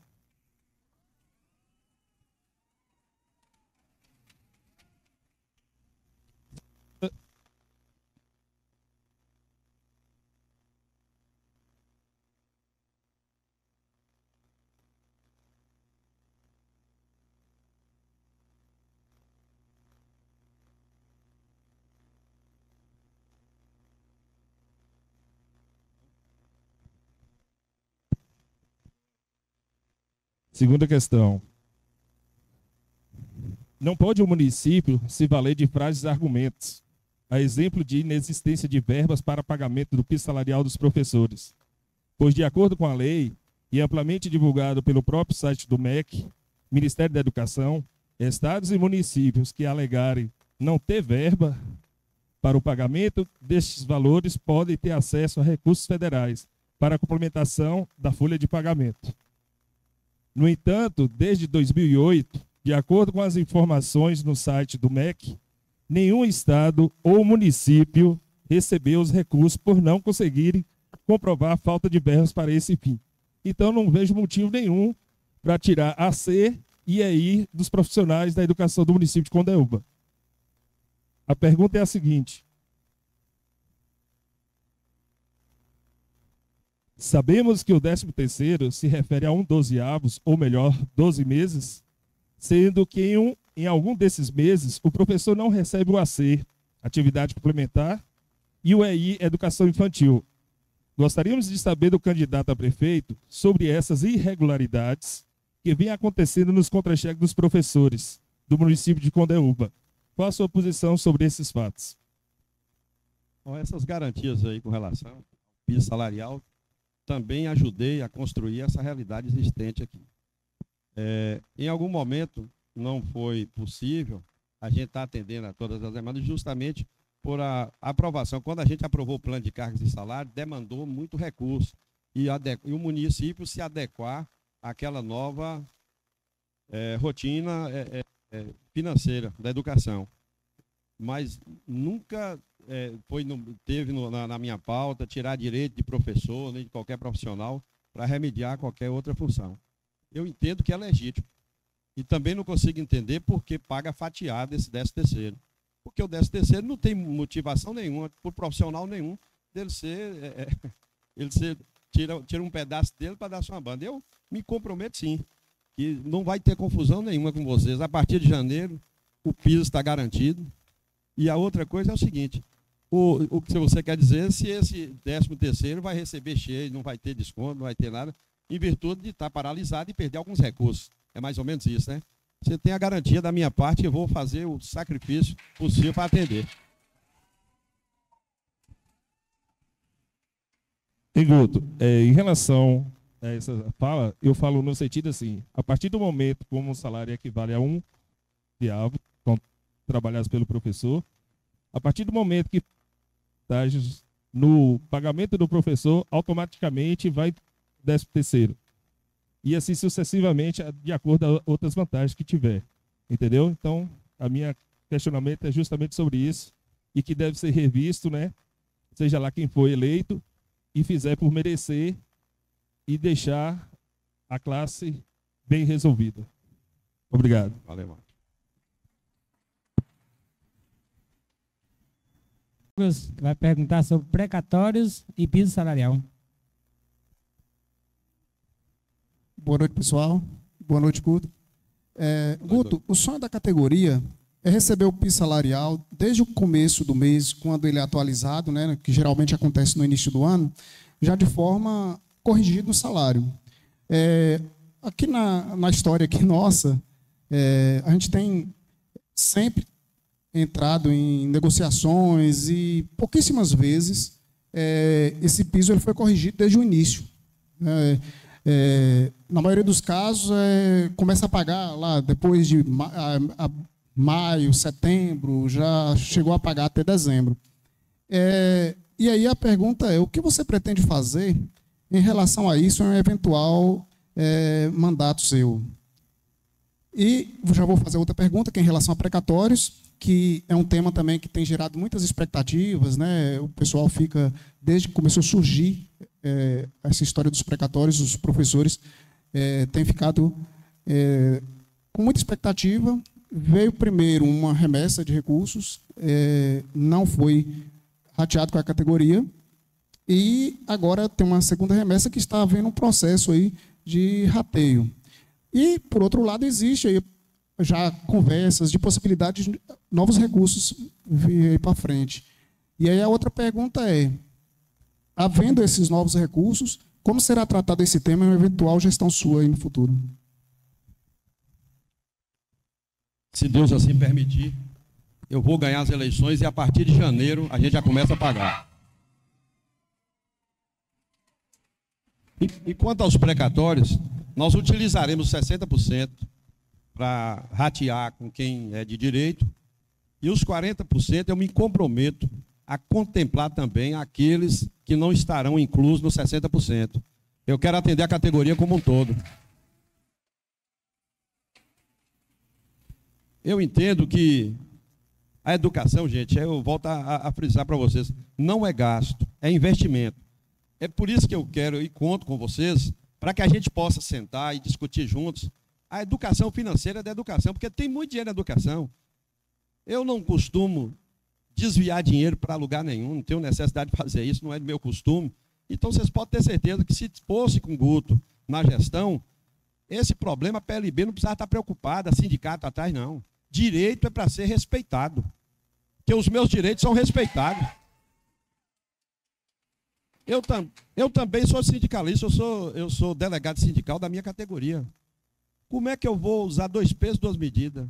Segunda questão. Não pode o município se valer de frases e argumentos, a exemplo de inexistência de verbas para pagamento do piso salarial dos professores, pois, de acordo com a lei, e amplamente divulgado pelo próprio site do MEC, Ministério da Educação, estados e municípios que alegarem não ter verba para o pagamento destes valores podem ter acesso a recursos federais para a complementação da folha de pagamento. No entanto, desde 2008, de acordo com as informações no site do MEC, nenhum estado ou município recebeu os recursos por não conseguirem comprovar a falta de verbas para esse fim. Então, não vejo motivo nenhum para tirar a C e EI dos profissionais da educação do município de Condeúba. A pergunta é a seguinte: sabemos que o 13º se refere a 1/12, ou melhor, 12 meses, sendo que em algum desses meses o professor não recebe o AC, atividade complementar, e o EI, educação infantil. Gostaríamos de saber do candidato a prefeito sobre essas irregularidades que vêm acontecendo nos contra-cheques dos professores do município de Condeúba. Qual a sua posição sobre esses fatos? Bom, essas garantias aí com relação ao piso salarial, também ajudei a construir essa realidade existente aqui. Em algum momento não foi possível a gente estar atendendo a todas as demandas, justamente por a aprovação. Quando a gente aprovou o plano de cargos e salário, demandou muito recurso e o município se adequar àquela nova rotina financeira da educação. Mas nunca teve na minha pauta tirar direito de professor, nem de qualquer profissional, para remediar qualquer outra função. Eu entendo que é legítimo. E também não consigo entender por que paga fatiado esse 13º. Porque o 13º não tem motivação nenhuma, por profissional nenhum, dele tira um pedaço dele para dar sua banda. Eu me comprometo sim, que não vai ter confusão nenhuma com vocês. A partir de janeiro, o piso está garantido. E a outra coisa é o seguinte: o que você quer dizer se esse 13º vai receber cheio, não vai ter desconto, não vai ter nada, em virtude de estar paralisado e perder alguns recursos. É mais ou menos isso, né? Você tem a garantia da minha parte que eu vou fazer o sacrifício possível para atender. Guto, em relação a essa fala, eu falo no sentido assim: a partir do momento como o salário equivale a R$1, trabalhados pelo professor, a partir do momento que estágios no pagamento do professor, automaticamente vai 13º. E assim sucessivamente, de acordo a outras vantagens que tiver. Entendeu? Então, a minha questionamento é justamente sobre isso, e que deve ser revisto, né? Seja lá quem for eleito, e fizer por merecer e deixar a classe bem resolvida. Obrigado. Valeu, Marcos. Vai perguntar sobre precatórios e piso salarial. Boa noite, pessoal. Boa noite, Guto. Guto, o sonho da categoria é receber o piso salarial desde o começo do mês, quando ele é atualizado, né, que geralmente acontece no início do ano, já de forma corrigida no salário. Aqui na história aqui nossa, a gente tem sempre entrado em negociações e pouquíssimas vezes esse piso ele foi corrigido desde o início. Na maioria dos casos, começa a pagar lá depois de maio, setembro, já chegou a pagar até dezembro. E aí a pergunta é: o que você pretende fazer em relação a isso em um eventual mandato seu? E já vou fazer outra pergunta, que é em relação a precatórios, que é um tema também que tem gerado muitas expectativas, né? O pessoal fica, desde que começou a surgir essa história dos precatórios, os professores têm ficado com muita expectativa. Veio primeiro uma remessa de recursos, não foi rateado com a categoria, e agora tem uma segunda remessa que está havendo um processo aí de rateio. E, por outro lado, existe aí já conversas de possibilidade de novos recursos vir para frente. E aí a outra pergunta é, havendo esses novos recursos, como será tratado esse tema em uma eventual gestão sua aí no futuro? Se Deus assim permitir, eu vou ganhar as eleições e a partir de janeiro a gente já começa a pagar. E quanto aos precatórios, nós utilizaremos 60% para ratear com quem é de direito e os 40% eu me comprometo a contemplar também aqueles que não estarão inclusos nos 60%. Eu quero atender a categoria como um todo. Eu entendo que a educação, gente, eu volto a frisar para vocês, não é gasto, é investimento. É por isso que eu quero e conto com vocês, para que a gente possa sentar e discutir juntos a educação financeira da educação, porque tem muito dinheiro na educação. Eu não costumo desviar dinheiro para lugar nenhum, não tenho necessidade de fazer isso, não é do meu costume. Então, vocês podem ter certeza que se fosse com o Guto na gestão, esse problema a PLB não precisava estar preocupada, sindicato atrás, não. Direito é para ser respeitado, porque os meus direitos são respeitados. Eu também sou sindicalista, eu sou delegado sindical da minha categoria. Como é que eu vou usar 2 pesos, 2 medidas?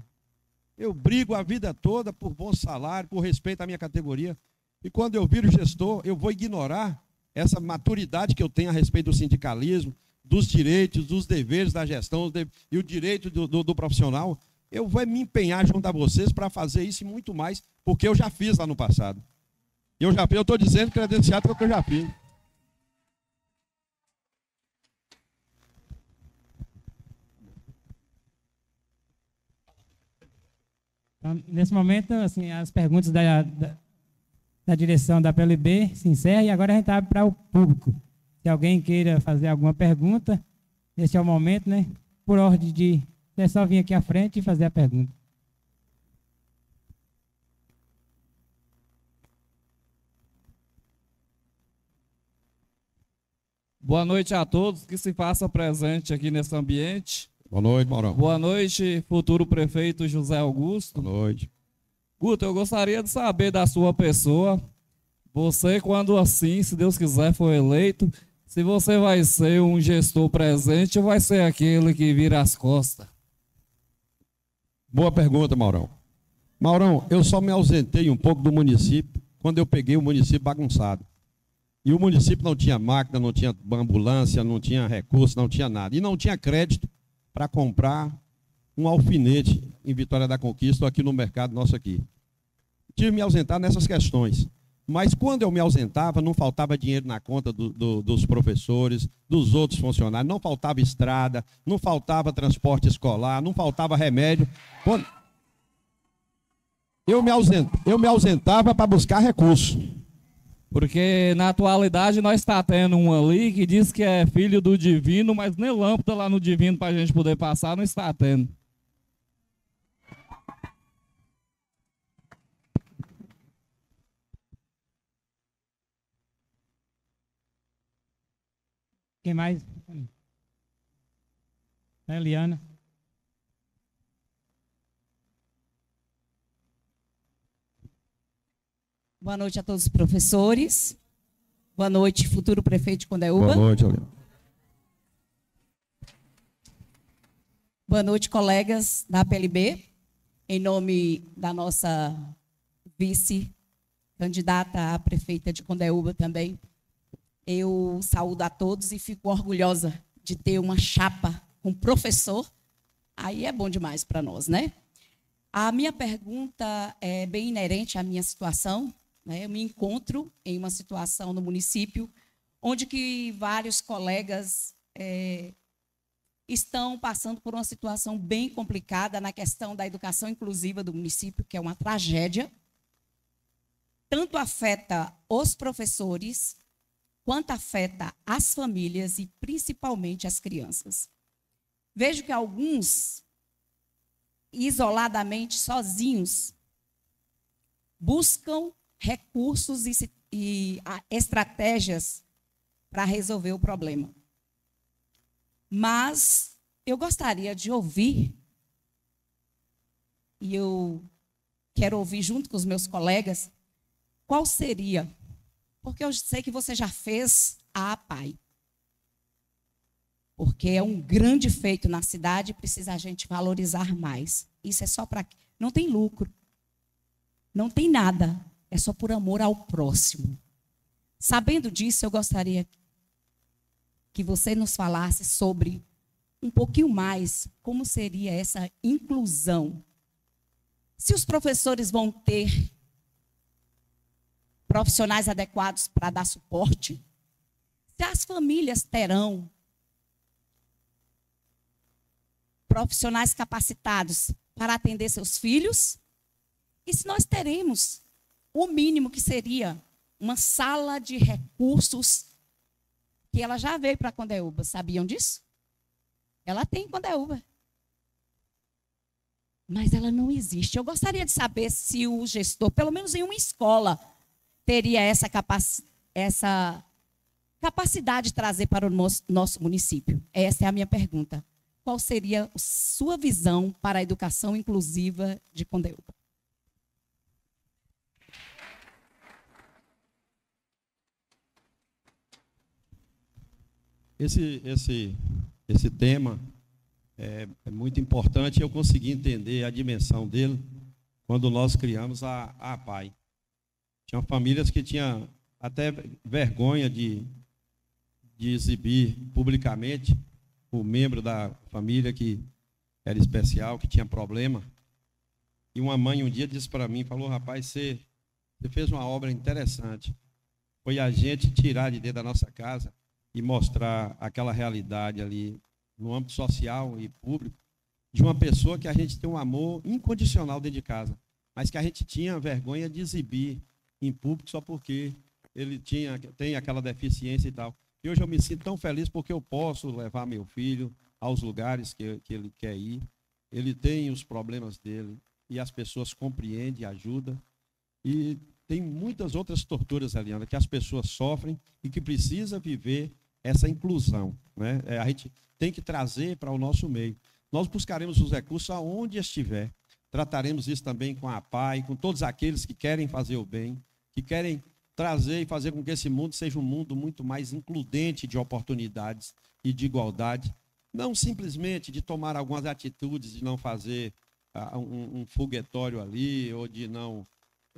Eu brigo a vida toda por bom salário, por respeito à minha categoria. E quando eu viro gestor, eu vou ignorar essa maturidade que eu tenho a respeito do sindicalismo, dos direitos, dos deveres da gestão e o direito do profissional. Eu vou me empenhar junto a vocês para fazer isso e muito mais, porque eu já fiz lá no passado. Eu estou dizendo credenciado que eu já fiz. Então, nesse momento, assim, as perguntas da direção da PLB se encerram e agora a gente abre para o público. Se alguém queira fazer alguma pergunta, esse é o momento, né? Por ordem de... É só vir aqui à frente e fazer a pergunta. Boa noite a todos que se façam presente aqui nesse ambiente. Boa noite, Maurão. Boa noite, futuro prefeito José Augusto. Boa noite. Guto, eu gostaria de saber da sua pessoa, você, quando assim, se Deus quiser, for eleito, se você vai ser um gestor presente ou vai ser aquele que vira as costas? Boa pergunta, Maurão. Maurão, eu só me ausentei um pouco do município quando eu peguei o município bagunçado. E o município não tinha máquina, não tinha ambulância, não tinha recurso, não tinha nada. E não tinha crédito para comprar um alfinete em Vitória da Conquista ou aqui no mercado nosso aqui. Tive que me ausentar nessas questões. Mas quando eu me ausentava, não faltava dinheiro na conta dos professores, dos outros funcionários, não faltava estrada, não faltava transporte escolar, não faltava remédio. Quando eu me ausentava para buscar recurso. Porque na atualidade nós está tendo um ali que diz que é filho do divino, mas nem lâmpada lá no divino para a gente poder passar não está tendo. Quem mais? Eliana. Boa noite a todos os professores. Boa noite, futuro prefeito de Condeúba. Boa noite, Eliana. Boa noite, colegas da PLB. Em nome da nossa vice-candidata a prefeita de Condeúba também, eu saúdo a todos e fico orgulhosa de ter uma chapa com professor. Aí é bom demais para nós, né? A minha pergunta é bem inerente à minha situação. Eu me encontro em uma situação no município onde que vários colegas estão passando por uma situação bem complicada na questão da educação inclusiva do município, que é uma tragédia. Tanto afeta os professores, quanto afeta as famílias e principalmente as crianças. Vejo que alguns, isoladamente, sozinhos, buscam recursos e estratégias para resolver o problema. Mas eu gostaria de ouvir, e eu quero ouvir junto com os meus colegas, qual seria, porque eu sei que você já fez a APAE, porque é um grande feito na cidade e precisa a gente valorizar mais. Isso é só para... Não tem lucro, não tem nada, é só por amor ao próximo. Sabendo disso, eu gostaria que você nos falasse sobre um pouquinho mais como seria essa inclusão. Se os professores vão ter profissionais adequados para dar suporte, se as famílias terão profissionais capacitados para atender seus filhos, e se nós teremos o mínimo que seria uma sala de recursos, que ela já veio para Condeúba, sabiam disso? Ela tem em Condeúba. Mas ela não existe. Eu gostaria de saber se o gestor, pelo menos em uma escola, teria essa capacidade de trazer para o nosso município. Essa é a minha pergunta. Qual seria a sua visão para a educação inclusiva de Condeúba? Esse tema é muito importante e eu consegui entender a dimensão dele quando nós criamos a APAE. Tinham famílias que tinham até vergonha de exibir publicamente o membro da família que era especial, que tinha problema. E uma mãe um dia disse para mim, falou, rapaz, você fez uma obra interessante. Foi a gente tirar de dentro da nossa casa e mostrar aquela realidade ali no âmbito social e público de uma pessoa que a gente tem um amor incondicional dentro de casa, mas que a gente tinha vergonha de exibir em público só porque ele tem aquela deficiência e tal. E hoje eu me sinto tão feliz porque eu posso levar meu filho aos lugares que ele quer ir. Ele tem os problemas dele e as pessoas compreendem, ajudam. E tem muitas outras torturas, Eliana, que as pessoas sofrem e que precisa viver essa inclusão, né? A gente tem que trazer para o nosso meio. Nós buscaremos os recursos aonde estiver. Trataremos isso também com a APAE, com todos aqueles que querem fazer o bem, que querem trazer e fazer com que esse mundo seja um mundo muito mais includente de oportunidades e de igualdade. Não simplesmente de tomar algumas atitudes, de não fazer um foguetório ali, ou de não,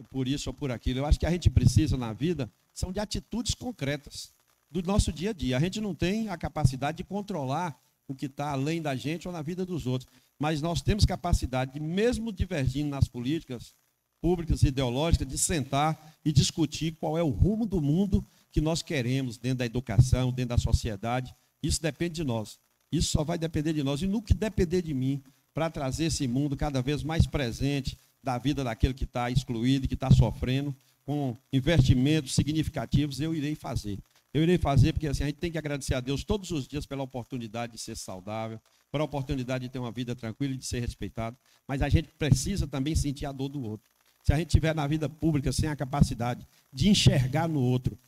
por isso ou por aquilo. Eu acho que a gente precisa, na vida, são de atitudes concretas do nosso dia a dia. A gente não tem a capacidade de controlar o que está além da gente ou na vida dos outros, mas nós temos capacidade, de, mesmo divergindo nas políticas públicas e ideológicas, de sentar e discutir qual é o rumo do mundo que nós queremos dentro da educação, dentro da sociedade. Isso depende de nós. Isso só vai depender de nós. E no que depender de mim, para trazer esse mundo cada vez mais presente da vida daquele que está excluído, que está sofrendo, com investimentos significativos, eu irei fazer. Eu irei fazer porque assim, a gente tem que agradecer a Deus todos os dias pela oportunidade de ser saudável, pela oportunidade de ter uma vida tranquila e de ser respeitado, mas a gente precisa também sentir a dor do outro. Se a gente estiver na vida pública sem a capacidade de enxergar no outro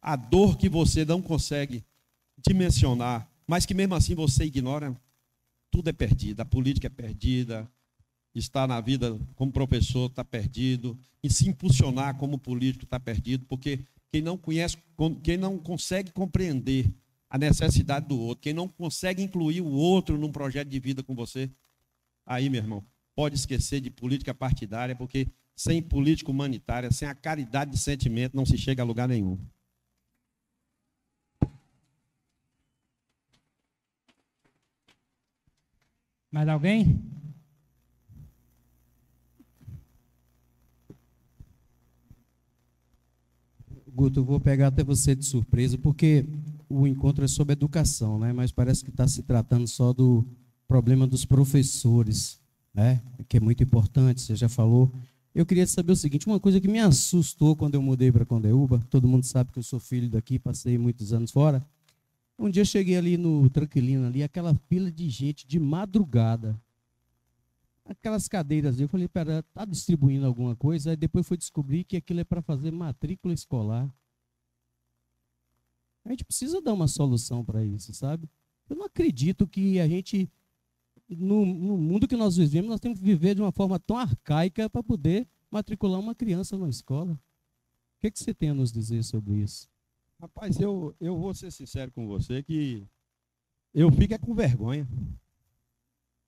a dor que você não consegue dimensionar, mas que mesmo assim você ignora, tudo é perdido. A política é perdida, estar na vida como professor está perdido, e se impulsionar como político está perdido, porque quem não consegue compreender a necessidade do outro, quem não consegue incluir o outro num projeto de vida com você, aí, meu irmão, pode esquecer de política partidária, porque sem política humanitária, sem a caridade de sentimento, não se chega a lugar nenhum. Mais alguém? Guto, eu vou pegar até você de surpresa, porque o encontro é sobre educação, né? Mas parece que está se tratando só do problema dos professores, né? Que é muito importante, você já falou. Eu queria saber o seguinte, uma coisa que me assustou quando eu mudei para Condeúba, todo mundo sabe que eu sou filho daqui, passei muitos anos fora. Um dia eu cheguei ali no Tranquilino, ali, aquela fila de gente de madrugada. Aquelas cadeiras, eu falei, pera, está distribuindo alguma coisa? Aí depois fui descobrir que aquilo é para fazer matrícula escolar. A gente precisa dar uma solução para isso, sabe? Eu não acredito que a gente, no mundo que nós vivemos, nós temos que viver de uma forma tão arcaica para poder matricular uma criança na escola. O que você tem a nos dizer sobre isso? Rapaz, eu vou ser sincero com você que eu fico com vergonha.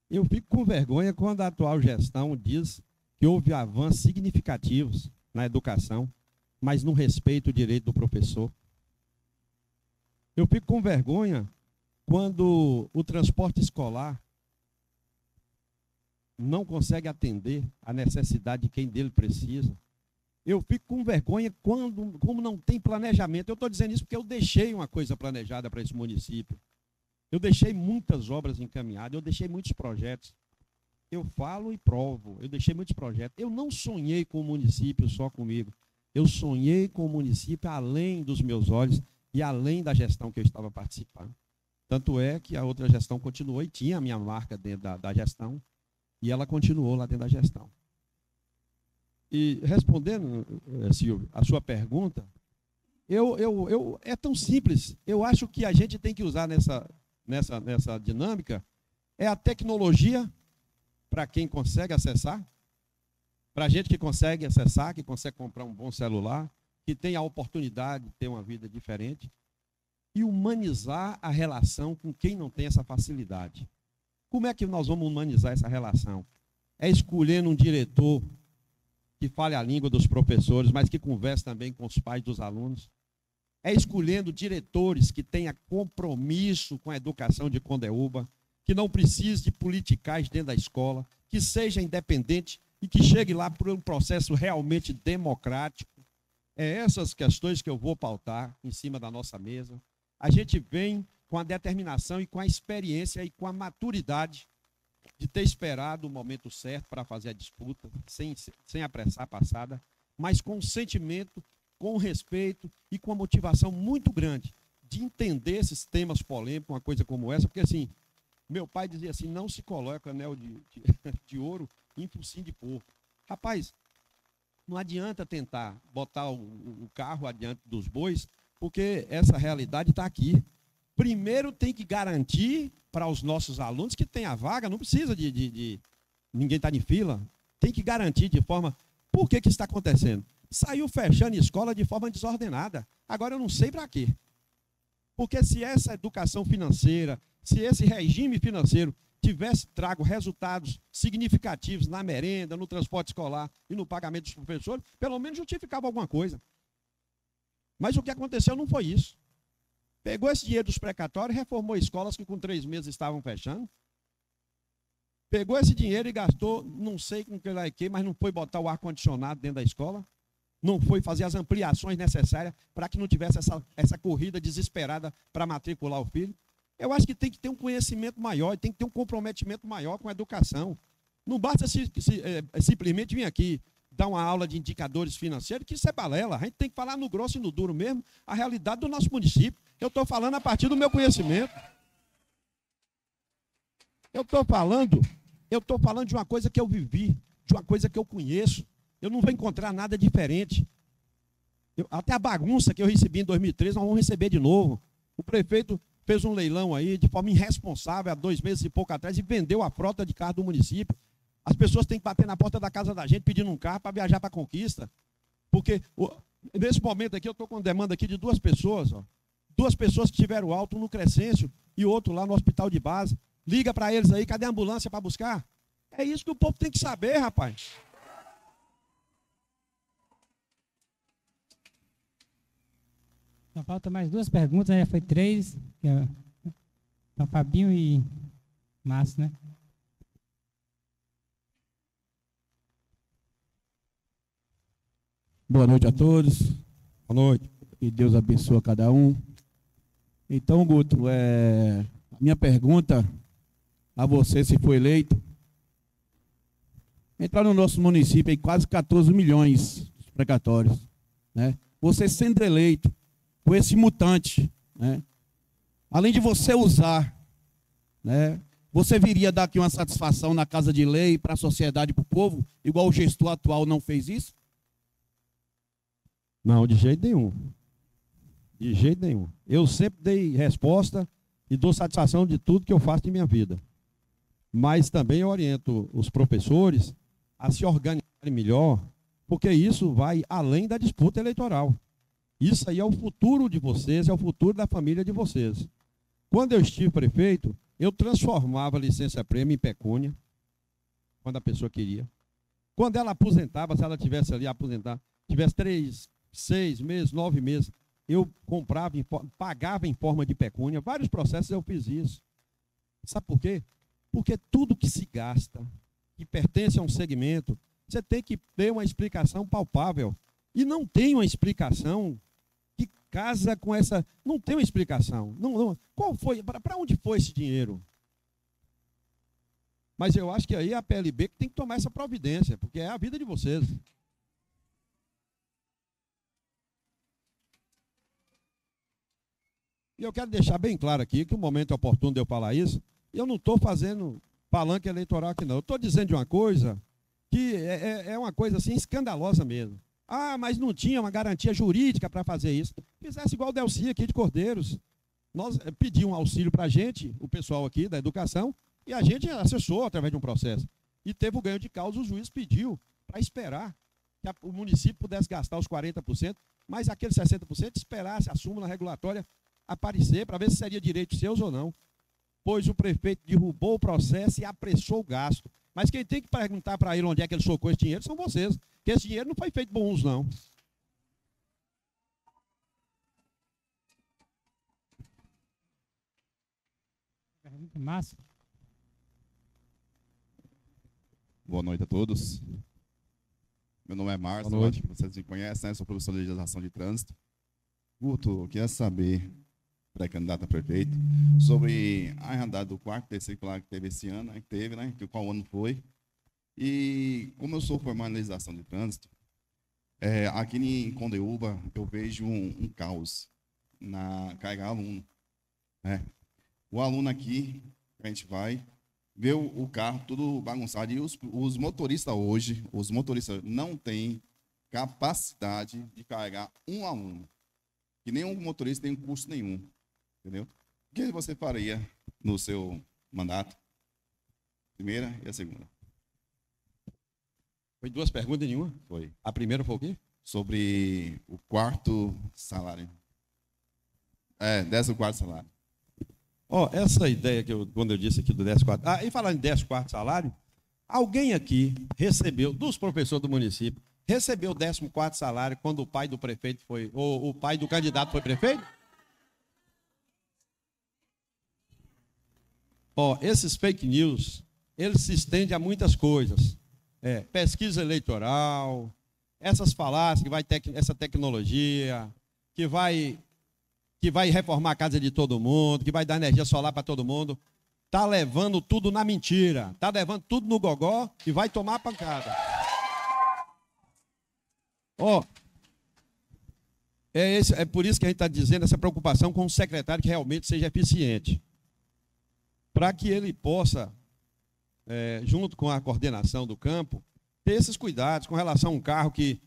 Eu fico com vergonha quando a atual gestão diz que houve avanços significativos na educação, mas não respeita o direito do professor. Eu fico com vergonha quando o transporte escolar não consegue atender a necessidade de quem dele precisa. Eu fico com vergonha como não tem planejamento. Eu estou dizendo isso porque eu deixei uma coisa planejada para esse município. Eu deixei muitas obras encaminhadas, eu deixei muitos projetos. Eu falo e provo, eu deixei muitos projetos. Eu não sonhei com o município só comigo. Eu sonhei com o município além dos meus olhos e além da gestão que eu estava participando. Tanto é que a outra gestão continuou e tinha a minha marca dentro da gestão, e ela continuou lá dentro da gestão. E respondendo, Silvio, a sua pergunta, é tão simples. Eu acho que a gente tem que usar nessa dinâmica é a tecnologia para quem consegue acessar, para a gente que consegue acessar, que consegue comprar um bom celular, que tem a oportunidade de ter uma vida diferente, e humanizar a relação com quem não tem essa facilidade. Como é que nós vamos humanizar essa relação? É escolhendo um diretor que fale a língua dos professores, mas que converse também com os pais dos alunos. É escolhendo diretores que tenham compromisso com a educação de Condeúba, que não precise de politicais dentro da escola, que seja independente e que chegue lá por um processo realmente democrático. É essas questões que eu vou pautar em cima da nossa mesa. A gente vem com a determinação e com a experiência e com a maturidade de ter esperado o momento certo para fazer a disputa, sem apressar a passada, mas com um sentimento, com respeito e com uma motivação muito grande de entender esses temas polêmicos, uma coisa como essa, porque assim, meu pai dizia assim, não se coloca anel de ouro em focinho de porco. Rapaz, não adianta tentar botar o carro adiante dos bois, porque essa realidade está aqui. Primeiro tem que garantir para os nossos alunos que tem a vaga, não precisa de ninguém estar em fila, tem que garantir de forma... Por que isso está acontecendo? Saiu fechando escola de forma desordenada. Agora eu não sei para quê. Porque se essa educação financeira, se esse regime financeiro tivesse trago resultados significativos na merenda, no transporte escolar e no pagamento dos professores, pelo menos justificava alguma coisa. Mas o que aconteceu não foi isso. Pegou esse dinheiro dos precatórios e reformou escolas que com 3 meses estavam fechando. Pegou esse dinheiro e gastou, não sei com que, mas não foi botar o ar-condicionado dentro da escola. Não foi fazer as ampliações necessárias para que não tivesse essa corrida desesperada para matricular o filho. Eu acho que tem que ter um conhecimento maior, tem que ter um comprometimento maior com a educação. Não basta simplesmente vir aqui dar uma aula de indicadores financeiros, que isso é balela. A gente tem que falar no grosso e no duro mesmo, a realidade do nosso município. Eu estou falando a partir do meu conhecimento. Eu estou falando de uma coisa que eu vivi, de uma coisa que eu conheço. Eu não vou encontrar nada diferente. Até a bagunça que eu recebi em 2013, nós vamos receber de novo. O prefeito fez um leilão aí de forma irresponsável há 2 meses e pouco atrás e vendeu a frota de carro do município. As pessoas têm que bater na porta da casa da gente pedindo um carro para viajar para a Conquista. Porque nesse momento aqui eu estou com demanda aqui de 2 pessoas. Ó. 2 pessoas que tiveram alto, um no Crescêncio e outro lá no hospital de base. Liga para eles aí, cadê a ambulância para buscar? É isso que o povo tem que saber, rapaz. Só falta mais 2 perguntas, já foi 3. Então, Fabinho e Márcio, né? Boa noite a todos. Boa noite. Que Deus abençoe a cada um. Então, Guto, a minha pergunta a você, se for eleito, entrar no nosso município aí quase 14 milhões de precatórios, né? Você sendo eleito com esse mutante, né? Além de você usar, né? Você viria dar aqui uma satisfação na Casa de Lei para a sociedade, para o povo, igual o gestor atual não fez isso? Não, de jeito nenhum. De jeito nenhum. Eu sempre dei resposta e dou satisfação de tudo que eu faço em minha vida. Mas também eu oriento os professores a se organizarem melhor, porque isso vai além da disputa eleitoral. Isso aí é o futuro de vocês, é o futuro da família de vocês. Quando eu estive prefeito, eu transformava a licença-prêmio em pecúnia, quando a pessoa queria. Quando ela aposentava, se ela tivesse ali aposentar, tivesse 3, 6 meses, 9 meses, eu comprava, pagava em forma de pecúnia. Vários processos eu fiz isso. Sabe por quê? Porque tudo que se gasta, que pertence a um segmento, você tem que ter uma explicação palpável. E não tem uma explicação que casa com essa... Não tem uma explicação. Qual foi? Para onde foi esse dinheiro? Mas eu acho que aí é a PLB que tem que tomar essa providência, porque é a vida de vocês. E eu quero deixar bem claro aqui que o momento é oportuno de eu falar isso. Eu não estou fazendo palanque eleitoral aqui, não. Eu estou dizendo de uma coisa que é uma coisa assim escandalosa mesmo. Ah, mas não tinha uma garantia jurídica para fazer isso. Fizesse igual o Delci aqui de Cordeiros. Nós pedimos um auxílio para a gente, o pessoal aqui da educação, e a gente acessou através de um processo. E teve o ganho de causa, o juiz pediu para esperar que o município pudesse gastar os 40%, mas aqueles 60% esperasse a súmula regulatória aparecer para ver se seria direito seus ou não. Pois o prefeito derrubou o processo e apressou o gasto. Mas quem tem que perguntar para ele onde é que ele socou esse dinheiro são vocês. Porque esse dinheiro não foi feito bom uso, não. Márcio. Boa noite a todos. Meu nome é Márcio, acho que vocês me conhecem, né? Sou professor de legislação de trânsito. Guto, eu queria saber, pré-candidato a prefeito, sobre a realidade do quarto terceiro que teve esse ano, né? Que teve, né? Que qual ano foi. E como eu sou formado em legislação de trânsito, aqui em Condeúba eu vejo um caos na carga aluno, né? O aluno aqui, a gente vai ver o carro tudo bagunçado e os motoristas hoje, os motoristas não têm capacidade de carregar um aluno. Que nenhum motorista tem custo nenhum, entendeu? O que você faria no seu mandato? Primeira e a segunda. Foi 2 perguntas em uma? Foi. A primeira foi o quê? Sobre o quarto salário. 14º salário. Essa ideia que quando eu disse aqui do 14º... e falando em 14º salário, alguém aqui recebeu, dos professores do município, recebeu o 14º salário quando o pai do prefeito foi, ou o pai do candidato foi prefeito? Esses fake news, eles se estendem a muitas coisas. Pesquisa eleitoral, essas falácias que vai ter essa tecnologia, que vai reformar a casa de todo mundo, que vai dar energia solar para todo mundo, está levando tudo na mentira, está levando tudo no gogó e vai tomar a pancada. É por isso que a gente está dizendo essa preocupação com um secretário que realmente seja eficiente, para que ele possa, junto com a coordenação do campo, ter esses cuidados com relação a um carro que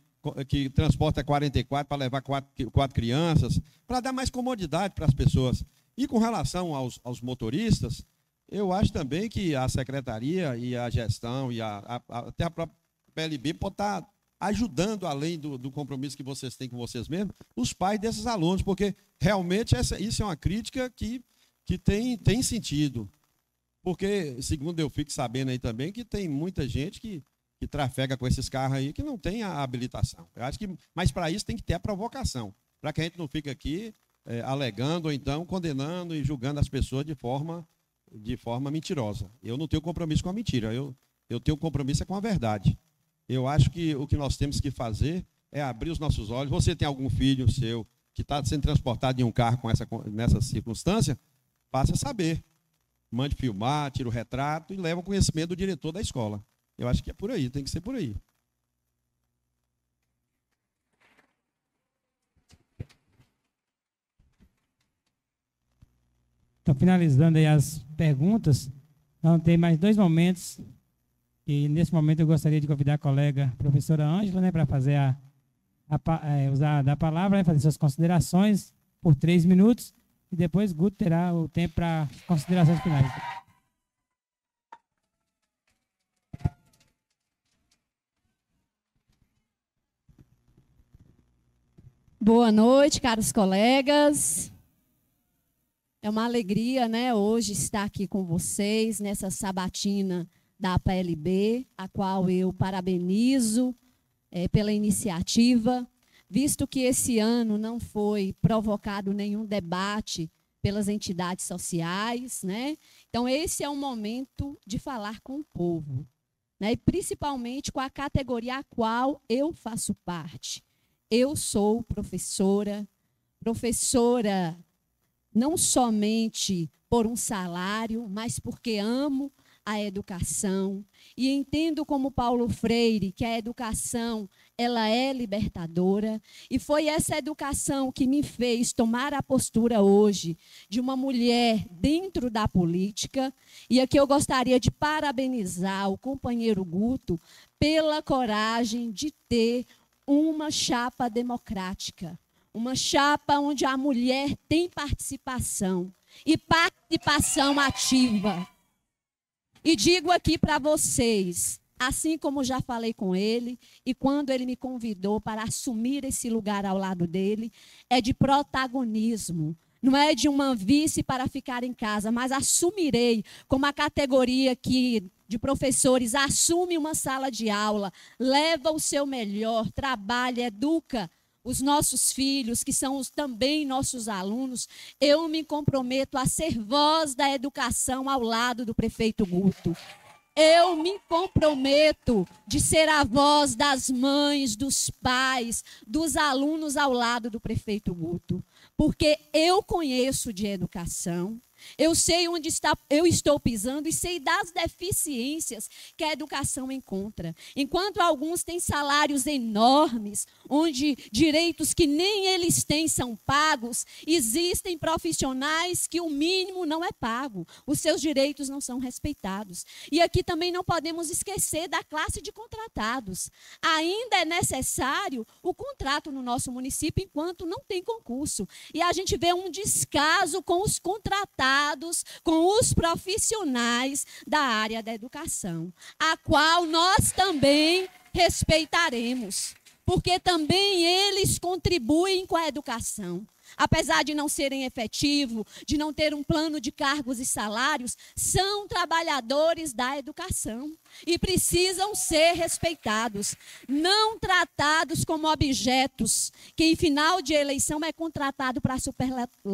transporta 44 para levar 4 crianças, para dar mais comodidade para as pessoas. E com relação aos motoristas, eu acho também que a secretaria e a gestão e até a própria PLB pode estar ajudando, além do compromisso que vocês têm com vocês mesmos, os pais desses alunos, porque realmente isso é uma crítica que tem sentido. Porque, segundo eu fico sabendo aí também, que tem muita gente que trafega com esses carros aí que não tem a habilitação. Eu acho que, mas para isso tem que ter a provocação, para que a gente não fique aqui alegando ou então condenando e julgando as pessoas de forma mentirosa. Eu não tenho compromisso com a mentira, eu tenho compromisso com a verdade. Eu acho que o que nós temos que fazer é abrir os nossos olhos. Você tem algum filho seu que está sendo transportado em um carro nessa circunstância, passe a saber. Mande filmar, tira o retrato e leva o conhecimento do diretor da escola. Eu acho que é por aí, tem que ser por aí. Então, finalizando aí as perguntas, nós temos mais 2 momentos. E nesse momento eu gostaria de convidar a colega a professora Ângela, né, para fazer usar da palavra, né, fazer suas considerações por 3 minutos. E depois Guto terá o tempo para considerações finais. Boa noite, caros colegas. É uma alegria, né, hoje estar aqui com vocês nessa sabatina da APLB, a qual eu parabenizo pela iniciativa, visto que esse ano não foi provocado nenhum debate pelas entidades sociais, né? Então, esse é um momento de falar com o povo, né? E principalmente com a categoria a qual eu faço parte. Eu sou professora não somente por um salário, mas porque amo a educação e entendo como Paulo Freire que a educação ela é libertadora, e foi essa educação que me fez tomar a postura hoje de uma mulher dentro da política. E aqui eu gostaria de parabenizar o companheiro Guto pela coragem de ter uma chapa democrática, uma chapa onde a mulher tem participação e participação ativa. E digo aqui para vocês, assim como já falei com ele, e quando ele me convidou para assumir esse lugar ao lado dele, é de protagonismo. Não é de uma vice para ficar em casa, mas assumirei como a categoria de professores assume uma sala de aula, leva o seu melhor, trabalha, educa os nossos filhos, que são também nossos alunos. Eu me comprometo a ser voz da educação ao lado do prefeito Guto. Eu me comprometo de ser a voz das mães, dos pais, dos alunos ao lado do prefeito Guto. Porque eu conheço de educação, eu sei onde eu estou pisando e sei das deficiências que a educação encontra. Enquanto alguns têm salários enormes, onde direitos que nem eles têm são pagos, existem profissionais que o mínimo não é pago, os seus direitos não são respeitados. E aqui também não podemos esquecer da classe de contratados. Ainda é necessário o contrato no nosso município enquanto não tem concurso. E a gente vê um descaso com os contratados, com os profissionais da área da educação, a qual nós também respeitaremos, porque também eles contribuem com a educação. Apesar de não serem efetivos, de não ter um plano de cargos e salários, são trabalhadores da educação e precisam ser respeitados, não tratados como objetos, que em final de eleição é contratado para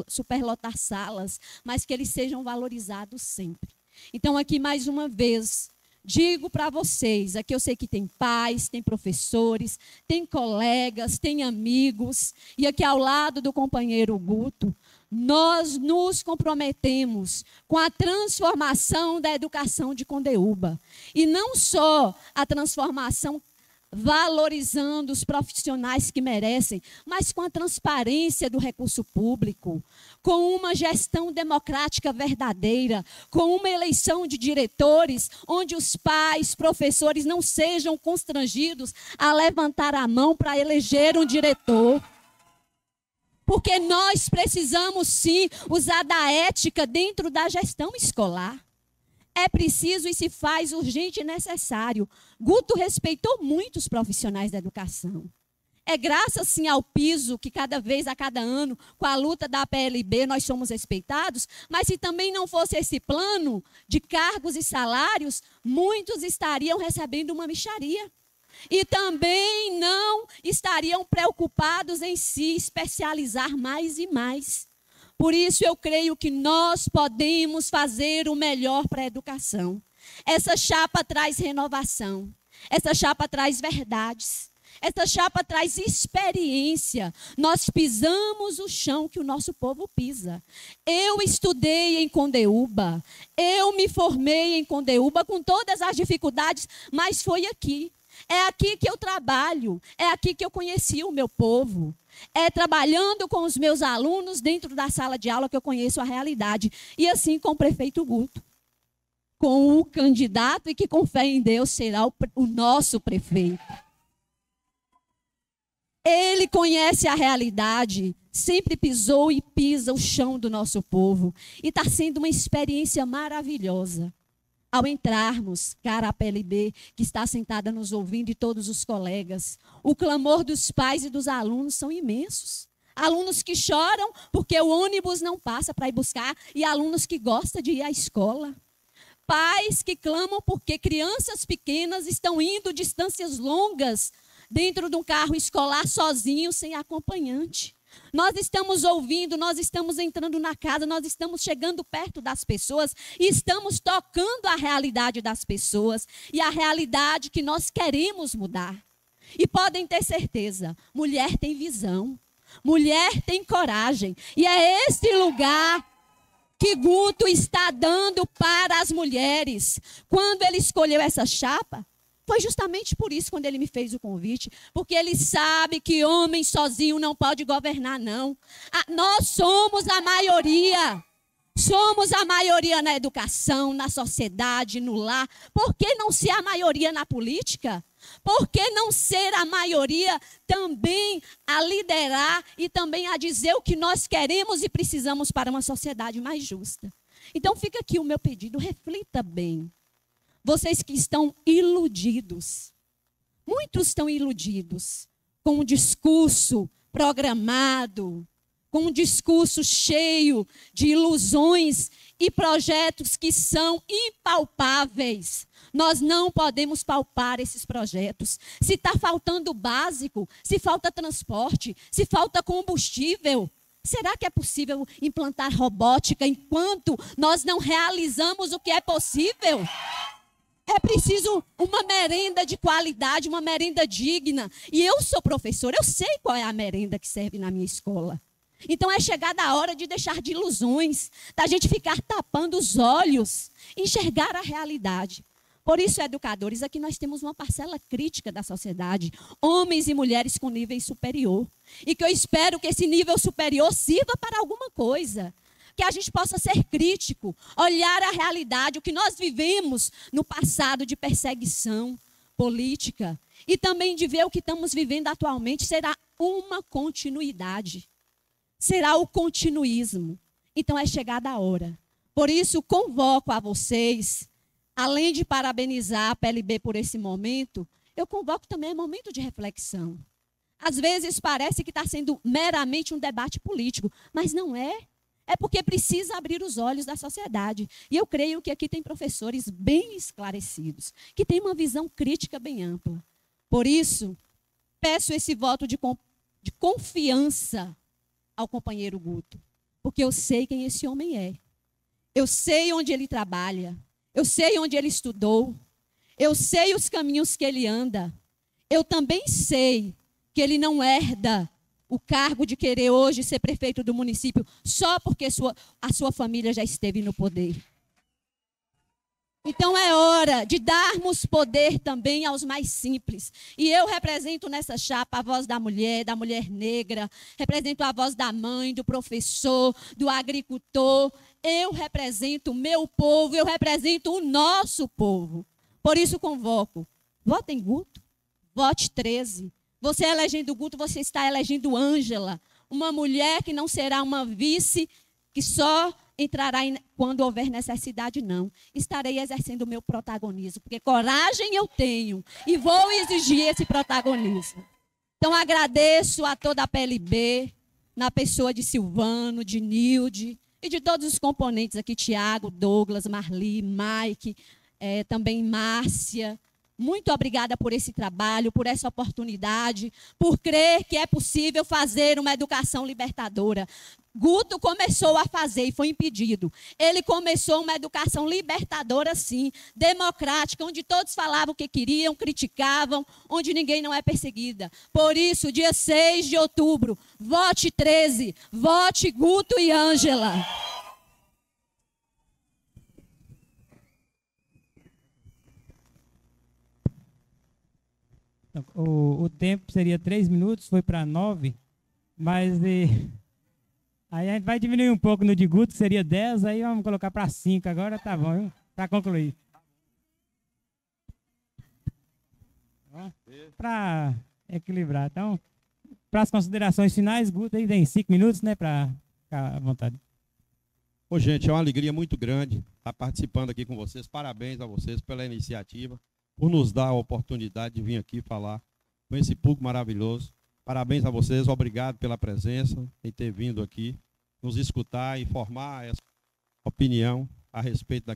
superlotar salas, mas que eles sejam valorizados sempre. Então, aqui mais uma vez, digo para vocês, aqui eu sei que tem pais, tem professores, tem colegas, tem amigos, e aqui ao lado do companheiro Guto, nós nos comprometemos com a transformação da educação de Condeúba. E não só a transformação valorizando os profissionais que merecem, mas com a transparência do recurso público, com uma gestão democrática verdadeira, com uma eleição de diretores, onde os pais, professores não sejam constrangidos a levantar a mão para eleger um diretor. Porque nós precisamos, sim, usar da ética dentro da gestão escolar. É preciso e se faz urgente e necessário. Guto respeitou muito os profissionais da educação. É graças, sim, ao piso que cada vez, a cada ano, com a luta da APLB, nós somos respeitados, mas se também não fosse esse plano de cargos e salários, muitos estariam recebendo uma mixaria. E também não estariam preocupados em se especializar mais e mais. Por isso, eu creio que nós podemos fazer o melhor para a educação. Essa chapa traz renovação. Essa chapa traz verdades. Essa chapa traz experiência. Nós pisamos o chão que o nosso povo pisa. Eu estudei em Condeúba, eu me formei em Condeúba com todas as dificuldades, mas foi aqui. É aqui que eu trabalho, é aqui que eu conheci o meu povo. É trabalhando com os meus alunos dentro da sala de aula que eu conheço a realidade. E assim com o prefeito Guto, com o candidato e que com fé em Deus será o nosso prefeito. Ele conhece a realidade, sempre pisou e pisa o chão do nosso povo. E está sendo uma experiência maravilhosa. Ao entrarmos, cara a PLB, que está sentada nos ouvindo, e todos os colegas, o clamor dos pais e dos alunos são imensos. Alunos que choram porque o ônibus não passa para ir buscar, e alunos que gostam de ir à escola. Pais que clamam porque crianças pequenas estão indo distâncias longas dentro de um carro escolar sozinhos, sem acompanhante. Nós estamos ouvindo, nós estamos entrando na casa, nós estamos chegando perto das pessoas e estamos tocando a realidade das pessoas e a realidade que nós queremos mudar. E podem ter certeza, mulher tem visão, mulher tem coragem, e é esse lugar que Guto está dando para as mulheres. Quando ele escolheu essa chapa, foi justamente por isso quando ele me fez o convite, porque ele sabe que homem sozinho não pode governar, não. Nós somos a maioria. Somos a maioria na educação, na sociedade, no lar. Por que não ser a maioria na política? Por que não ser a maioria também a liderar e também a dizer o que nós queremos e precisamos para uma sociedade mais justa? Então fica aqui o meu pedido, reflita bem. Vocês que estão iludidos, muitos estão iludidos com um discurso programado, com um discurso cheio de ilusões e projetos que são impalpáveis. Nós não podemos palpar esses projetos. Se está faltando o básico, se falta transporte, se falta combustível, será que é possível implantar robótica enquanto nós não realizamos o que é possível? É preciso uma merenda de qualidade, uma merenda digna. E eu sou professora, eu sei qual é a merenda que serve na minha escola. Então é chegada a hora de deixar de ilusões, da gente ficar tapando os olhos, enxergar a realidade. Por isso, educadores, aqui nós temos uma parcela crítica da sociedade, homens e mulheres com nível superior. E que eu espero que esse nível superior sirva para alguma coisa. Que a gente possa ser crítico, olhar a realidade, o que nós vivemos no passado de perseguição política e também de ver o que estamos vivendo atualmente, será uma continuidade, será o continuismo. Então é chegada a hora. Por isso convoco a vocês, além de parabenizar a PLB por esse momento, eu convoco também um momento de reflexão. Às vezes parece que está sendo meramente um debate político, mas não é. É porque precisa abrir os olhos da sociedade. E eu creio que aqui tem professores bem esclarecidos, que têm uma visão crítica bem ampla. Por isso, peço esse voto de confiança ao companheiro Guto, porque eu sei quem esse homem é. Eu sei onde ele trabalha, eu sei onde ele estudou, eu sei os caminhos que ele anda. Eu também sei que ele não herda o cargo de querer hoje ser prefeito do município só porque a sua família já esteve no poder. Então é hora de darmos poder também aos mais simples. E eu represento nessa chapa a voz da mulher negra, represento a voz da mãe, do professor, do agricultor. Eu represento o meu povo, eu represento o nosso povo. Por isso convoco, votem Guto, vote 13. Você elegendo Guto, você está elegendo Ângela, uma mulher que não será uma vice, que só entrará quando houver necessidade, não. Estarei exercendo o meu protagonismo, porque coragem eu tenho e vou exigir esse protagonismo. Então agradeço a toda a PLB, na pessoa de Silvano, de Nilde e de todos os componentes aqui, Tiago, Douglas, Marli, Mike, também Márcia, Muito obrigada por esse trabalho, por essa oportunidade, por crer que é possível fazer uma educação libertadora. Guto começou a fazer e foi impedido. Ele começou uma educação libertadora, sim, democrática, onde todos falavam o que queriam, criticavam, onde ninguém não é perseguida. Por isso, dia 6 de outubro, vote 13, vote Guto e Ângela. O tempo seria 3 minutos, foi para 9, mas aí a gente vai diminuir um pouco no de Guto, que seria 10, aí vamos colocar para 5 agora, tá bom, para concluir. Para equilibrar. Então, para as considerações finais, Guto aí tem 5 minutos, né, para ficar à vontade. Ô, gente, é uma alegria muito grande estar participando aqui com vocês. Parabéns a vocês pela iniciativa, por nos dar a oportunidade de vir aqui falar com esse público maravilhoso. Parabéns a vocês, obrigado pela presença, em ter vindo aqui, nos escutar e formar essa opinião a respeito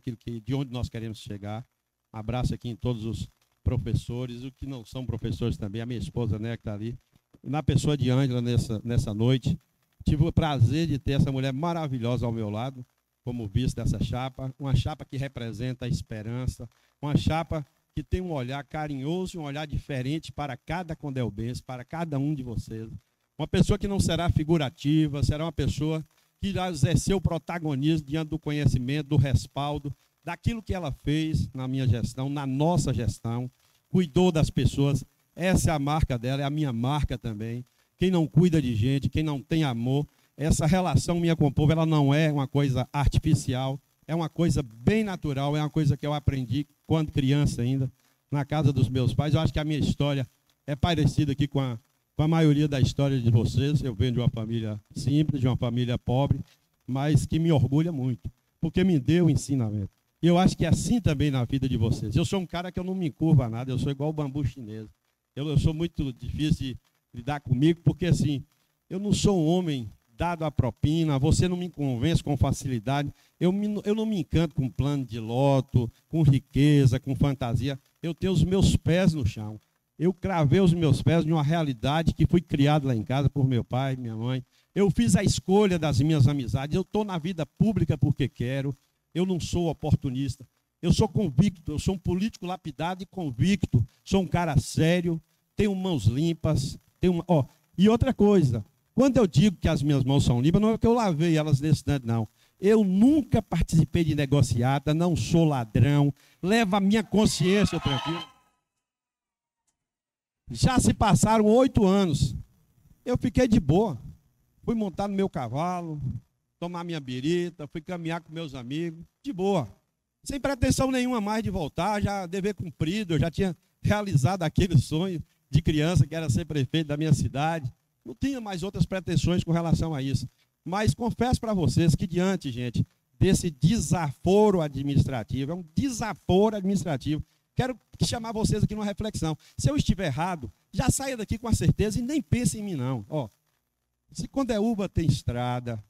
de onde nós queremos chegar. Um abraço aqui em todos os professores, os que não são professores também, a minha esposa, né, que está ali. E na pessoa de Ângela, nessa noite, tive o prazer de ter essa mulher maravilhosa ao meu lado, como vice dessa chapa, uma chapa que representa a esperança, uma chapa que tem um olhar carinhoso e um olhar diferente para cada condelbense, para cada um de vocês. Uma pessoa que não será figurativa, será uma pessoa que já exerceu protagonismo diante do conhecimento, do respaldo, daquilo que ela fez na minha gestão, na nossa gestão, cuidou das pessoas. Essa é a marca dela, é a minha marca também. Quem não cuida de gente, quem não tem amor, essa relação minha com o povo, ela não é uma coisa artificial, é uma coisa bem natural, é uma coisa que eu aprendi quando criança ainda, na casa dos meus pais. Eu acho que a minha história é parecida aqui com a maioria da história de vocês. Eu venho de uma família simples, de uma família pobre, mas que me orgulha muito, porque me deu ensinamento. E eu acho que é assim também na vida de vocês. Eu sou um cara que eu não me encurvo a nada, eu sou igual o bambu chinês. Eu sou muito difícil de lidar comigo, porque assim, eu não sou um homem dado a propina, você não me convence com facilidade, eu não me encanto com plano de loto, com riqueza, com fantasia, eu tenho os meus pés no chão, eu cravei os meus pés em uma realidade que fui criado lá em casa por meu pai, minha mãe, eu fiz a escolha das minhas amizades, eu estou na vida pública porque quero, eu não sou oportunista, eu sou convicto, eu sou um político lapidado e convicto, sou um cara sério, tenho mãos limpas, e outra coisa, quando eu digo que as minhas mãos são limpas, não é que eu lavei elas nesse tanto, não. Eu nunca participei de negociata, não sou ladrão, levo a minha consciência tranquilo. Já se passaram 8 anos, eu fiquei de boa. Fui montar no meu cavalo, tomar minha birita, fui caminhar com meus amigos, de boa. Sem pretensão nenhuma mais de voltar, já dever cumprido, eu já tinha realizado aquele sonho de criança que era ser prefeito da minha cidade. Não tinha mais outras pretensões com relação a isso. Mas confesso para vocês que diante, gente, desse desaforo administrativo, é um desaforo administrativo, quero chamar vocês aqui numa reflexão. Se eu estiver errado, já saia daqui com a certeza e nem pense em mim, não. Se Condeúba tem estrada,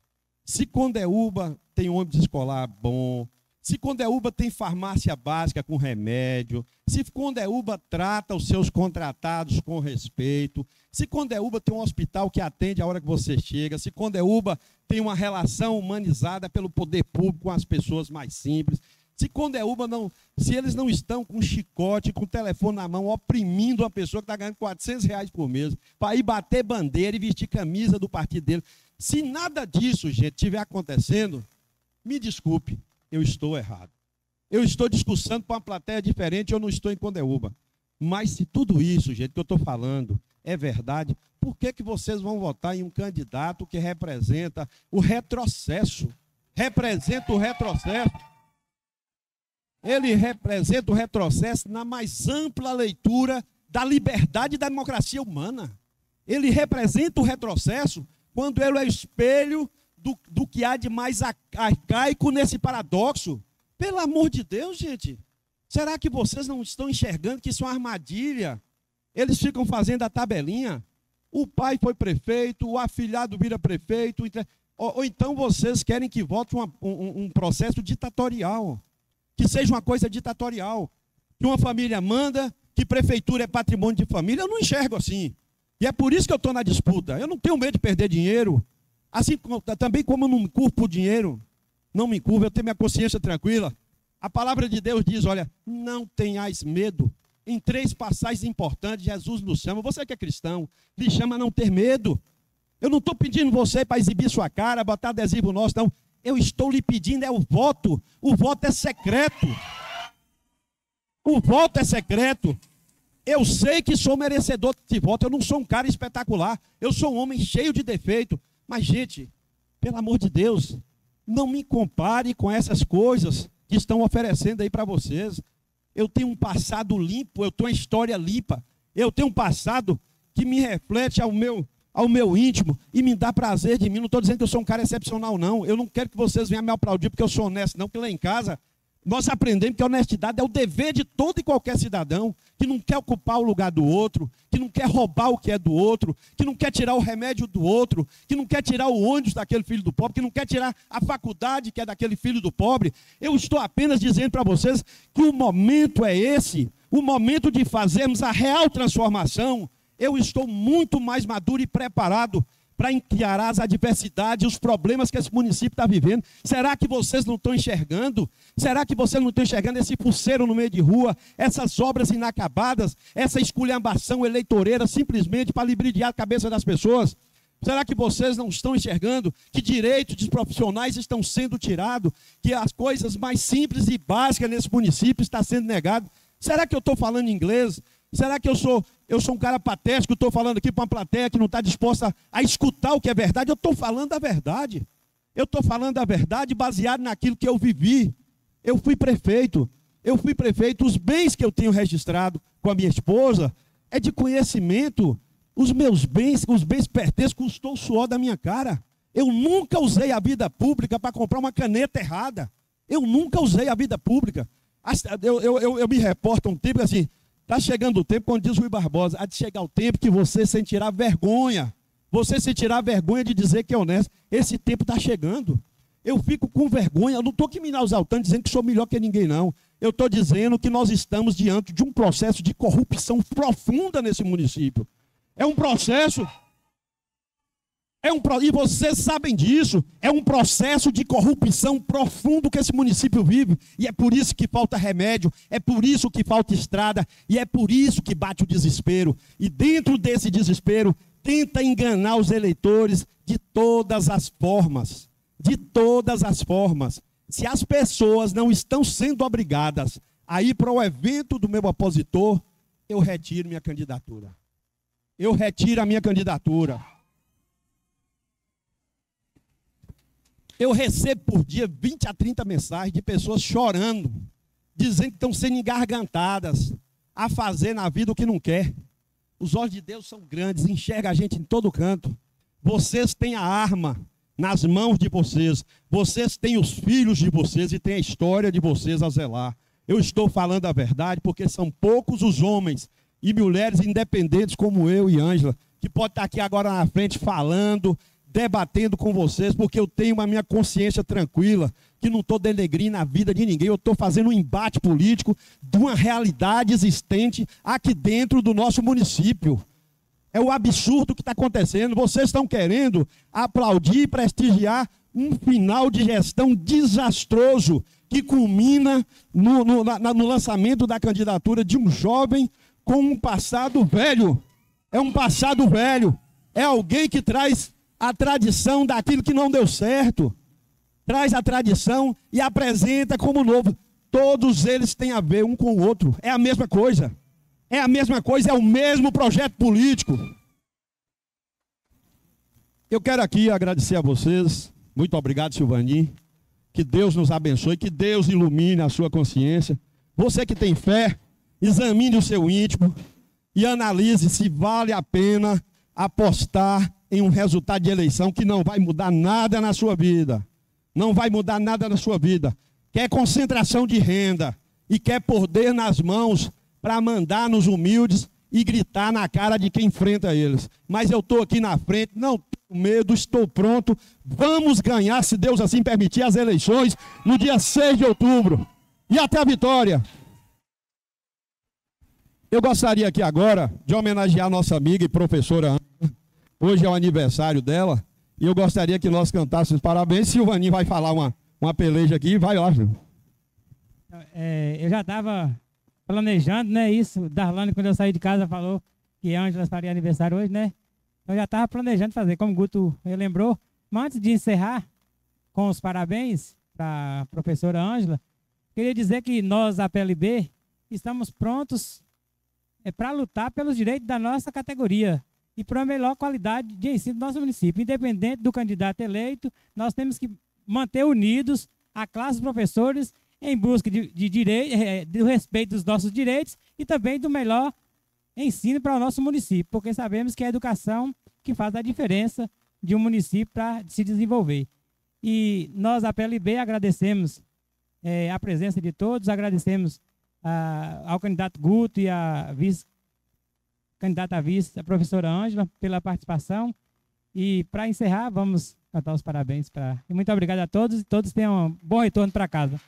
se Condeúba tem ônibus escolar bom, se Condeúba tem farmácia básica com remédio, se Condeúba trata os seus contratados com respeito, se Condeúba tem um hospital que atende a hora que você chega, se Condeúba tem uma relação humanizada pelo poder público com as pessoas mais simples, se Condeúba se eles não estão com chicote, com o telefone na mão, oprimindo uma pessoa que está ganhando R$400 por mês, para ir bater bandeira e vestir camisa do partido dele, se nada disso, gente, estiver acontecendo, me desculpe, eu estou errado. Eu estou discursando para uma plateia diferente, eu não estou em Condeúba. Mas se tudo isso, gente, que eu estou falando é verdade, por que vocês vão votar em um candidato que representa o retrocesso? Representa o retrocesso. Ele representa o retrocesso na mais ampla leitura da liberdade e da democracia humana. Ele representa o retrocesso quando ele é o espelho do que há de mais arcaico nesse paradoxo. Pelo amor de Deus, gente. Será que vocês não estão enxergando que isso é uma armadilha? Eles ficam fazendo a tabelinha. O pai foi prefeito, o afilhado vira prefeito. Ou então vocês querem que vote um processo ditatorial. Que seja uma coisa ditatorial. que uma família manda, que prefeitura é patrimônio de família. Eu não enxergo assim. E é por isso que eu estou na disputa. Eu não tenho medo de perder dinheiro. Assim também como eu não me curvo por dinheiro, não me curvo, eu tenho minha consciência tranquila. A palavra de Deus diz, olha, não tenhais medo. Em 3 passagens importantes, Jesus nos chama. Você que é cristão, lhe chama a não ter medo. Eu não estou pedindo você para exibir sua cara, botar adesivo nosso, não. Eu estou lhe pedindo é o voto. O voto é secreto. O voto é secreto. Eu sei que sou merecedor de voto. Eu não sou um cara espetacular. Eu sou um homem cheio de defeito. Mas, gente, pelo amor de Deus, não me compare com essas coisas que estão oferecendo aí para vocês. Eu tenho um passado limpo, eu tenho uma história limpa. Eu tenho um passado que me reflete ao meu íntimo e me dá prazer de mim. Não estou dizendo que eu sou um cara excepcional, não. Eu não quero que vocês venham me aplaudir porque eu sou honesto, não. Porque lá em casa, nós aprendemos que a honestidade é o dever de todo e qualquer cidadão que não quer ocupar o lugar do outro, que não quer roubar o que é do outro, que não quer tirar o remédio do outro, que não quer tirar o ônibus daquele filho do pobre, que não quer tirar a faculdade que é daquele filho do pobre. Eu estou apenas dizendo para vocês que o momento é esse, o momento de fazermos a real transformação. Eu estou muito mais maduro e preparado para encarar as adversidades, os problemas que esse município está vivendo. Será que vocês não estão enxergando? Será que vocês não estão enxergando esse pulseiro no meio de rua, essas obras inacabadas, essa esculhambação eleitoreira simplesmente para lubrificar a cabeça das pessoas? Será que vocês não estão enxergando que direitos dos profissionais estão sendo tirados, que as coisas mais simples e básicas nesse município estão sendo negadas? Será que eu estou falando inglês? Será que eu sou um cara patético, estou falando aqui para uma plateia que não está disposta a escutar o que é verdade? Eu estou falando a verdade. Eu estou falando a verdade baseado naquilo que eu vivi. Eu fui prefeito. Os bens que eu tenho registrado com a minha esposa é de conhecimento. Os meus bens, pertencem, custou o suor da minha cara. Eu nunca usei a vida pública para comprar uma caneta errada. Eu nunca usei a vida pública. Eu me reporto um tempo assim, está chegando o tempo, quando diz Rui Barbosa, há de chegar o tempo que você sentirá vergonha. Você sentirá vergonha de dizer que é honesto. Esse tempo está chegando. Eu fico com vergonha. Eu não estou aqui me exaltando, dizendo que sou melhor que ninguém, não. Eu estou dizendo que nós estamos diante de um processo de corrupção profunda nesse município. É um processo... E vocês sabem disso, é um processo de corrupção profundo que esse município vive, e é por isso que falta remédio, é por isso que falta estrada, e é por isso que bate o desespero. E dentro desse desespero, tenta enganar os eleitores de todas as formas. De todas as formas. Se as pessoas não estão sendo obrigadas a ir para o evento do meu opositor, eu retiro minha candidatura. Eu retiro a minha candidatura. Eu recebo por dia 20 a 30 mensagens de pessoas chorando, dizendo que estão sendo engargantadas a fazer na vida o que não quer. Os olhos de Deus são grandes, enxerga a gente em todo canto. Vocês têm a arma nas mãos de vocês. Vocês têm os filhos de vocês e têm a história de vocês a zelar. Eu estou falando a verdade porque são poucos os homens e mulheres independentes como eu e Ângela, que podem estar aqui agora na frente falando, debatendo com vocês, porque eu tenho a minha consciência tranquila, que não estou denegrindo a vida de ninguém, eu estou fazendo um embate político de uma realidade existente aqui dentro do nosso município. É o absurdo que está acontecendo. Vocês estão querendo aplaudir e prestigiar um final de gestão desastroso que culmina no lançamento da candidatura de um jovem com um passado velho. É um passado velho. É alguém que traz a tradição daquilo que não deu certo. Traz a tradição e apresenta como novo. Todos eles têm a ver um com o outro. É a mesma coisa. É a mesma coisa, é o mesmo projeto político. Eu quero aqui agradecer a vocês. Muito obrigado, Silvani. Que Deus nos abençoe, que Deus ilumine a sua consciência. Você que tem fé, examine o seu íntimo e analise se vale a pena apostar em um resultado de eleição que não vai mudar nada na sua vida. Não vai mudar nada na sua vida. Quer concentração de renda e quer poder nas mãos para mandar nos humildes e gritar na cara de quem enfrenta eles. Mas eu estou aqui na frente, não tenho medo, estou pronto. Vamos ganhar, se Deus assim permitir, as eleições no dia 6 de outubro. E até a vitória. Eu gostaria aqui agora de homenagear a nossa amiga e professora Ângela. Hoje é o aniversário dela. E eu gostaria que nós cantássemos parabéns. Silvaninho vai falar uma peleja aqui. Vai lá, filho. Eu já estava planejando, né? Isso. Darlane, quando eu saí de casa, falou que a Ângela faria aniversário hoje, né? Eu já estava planejando fazer, como o Guto lembrou. Mas antes de encerrar com os parabéns para a professora Ângela, queria dizer que nós, a PLB, estamos prontos para lutar pelos direitos da nossa categoria e para a melhor qualidade de ensino do nosso município. Independente do candidato eleito, nós temos que manter unidos a classe dos professores em busca do respeito dos nossos direitos e também do melhor ensino para o nosso município, porque sabemos que é a educação que faz a diferença de um município para se desenvolver. E nós, a PLB, agradecemos a presença de todos, agradecemos ao candidato Guto e à candidata a vice, a professora Ângela, pela participação. E para encerrar, vamos cantar os parabéns. E muito obrigado a todos e todos tenham um bom retorno para casa.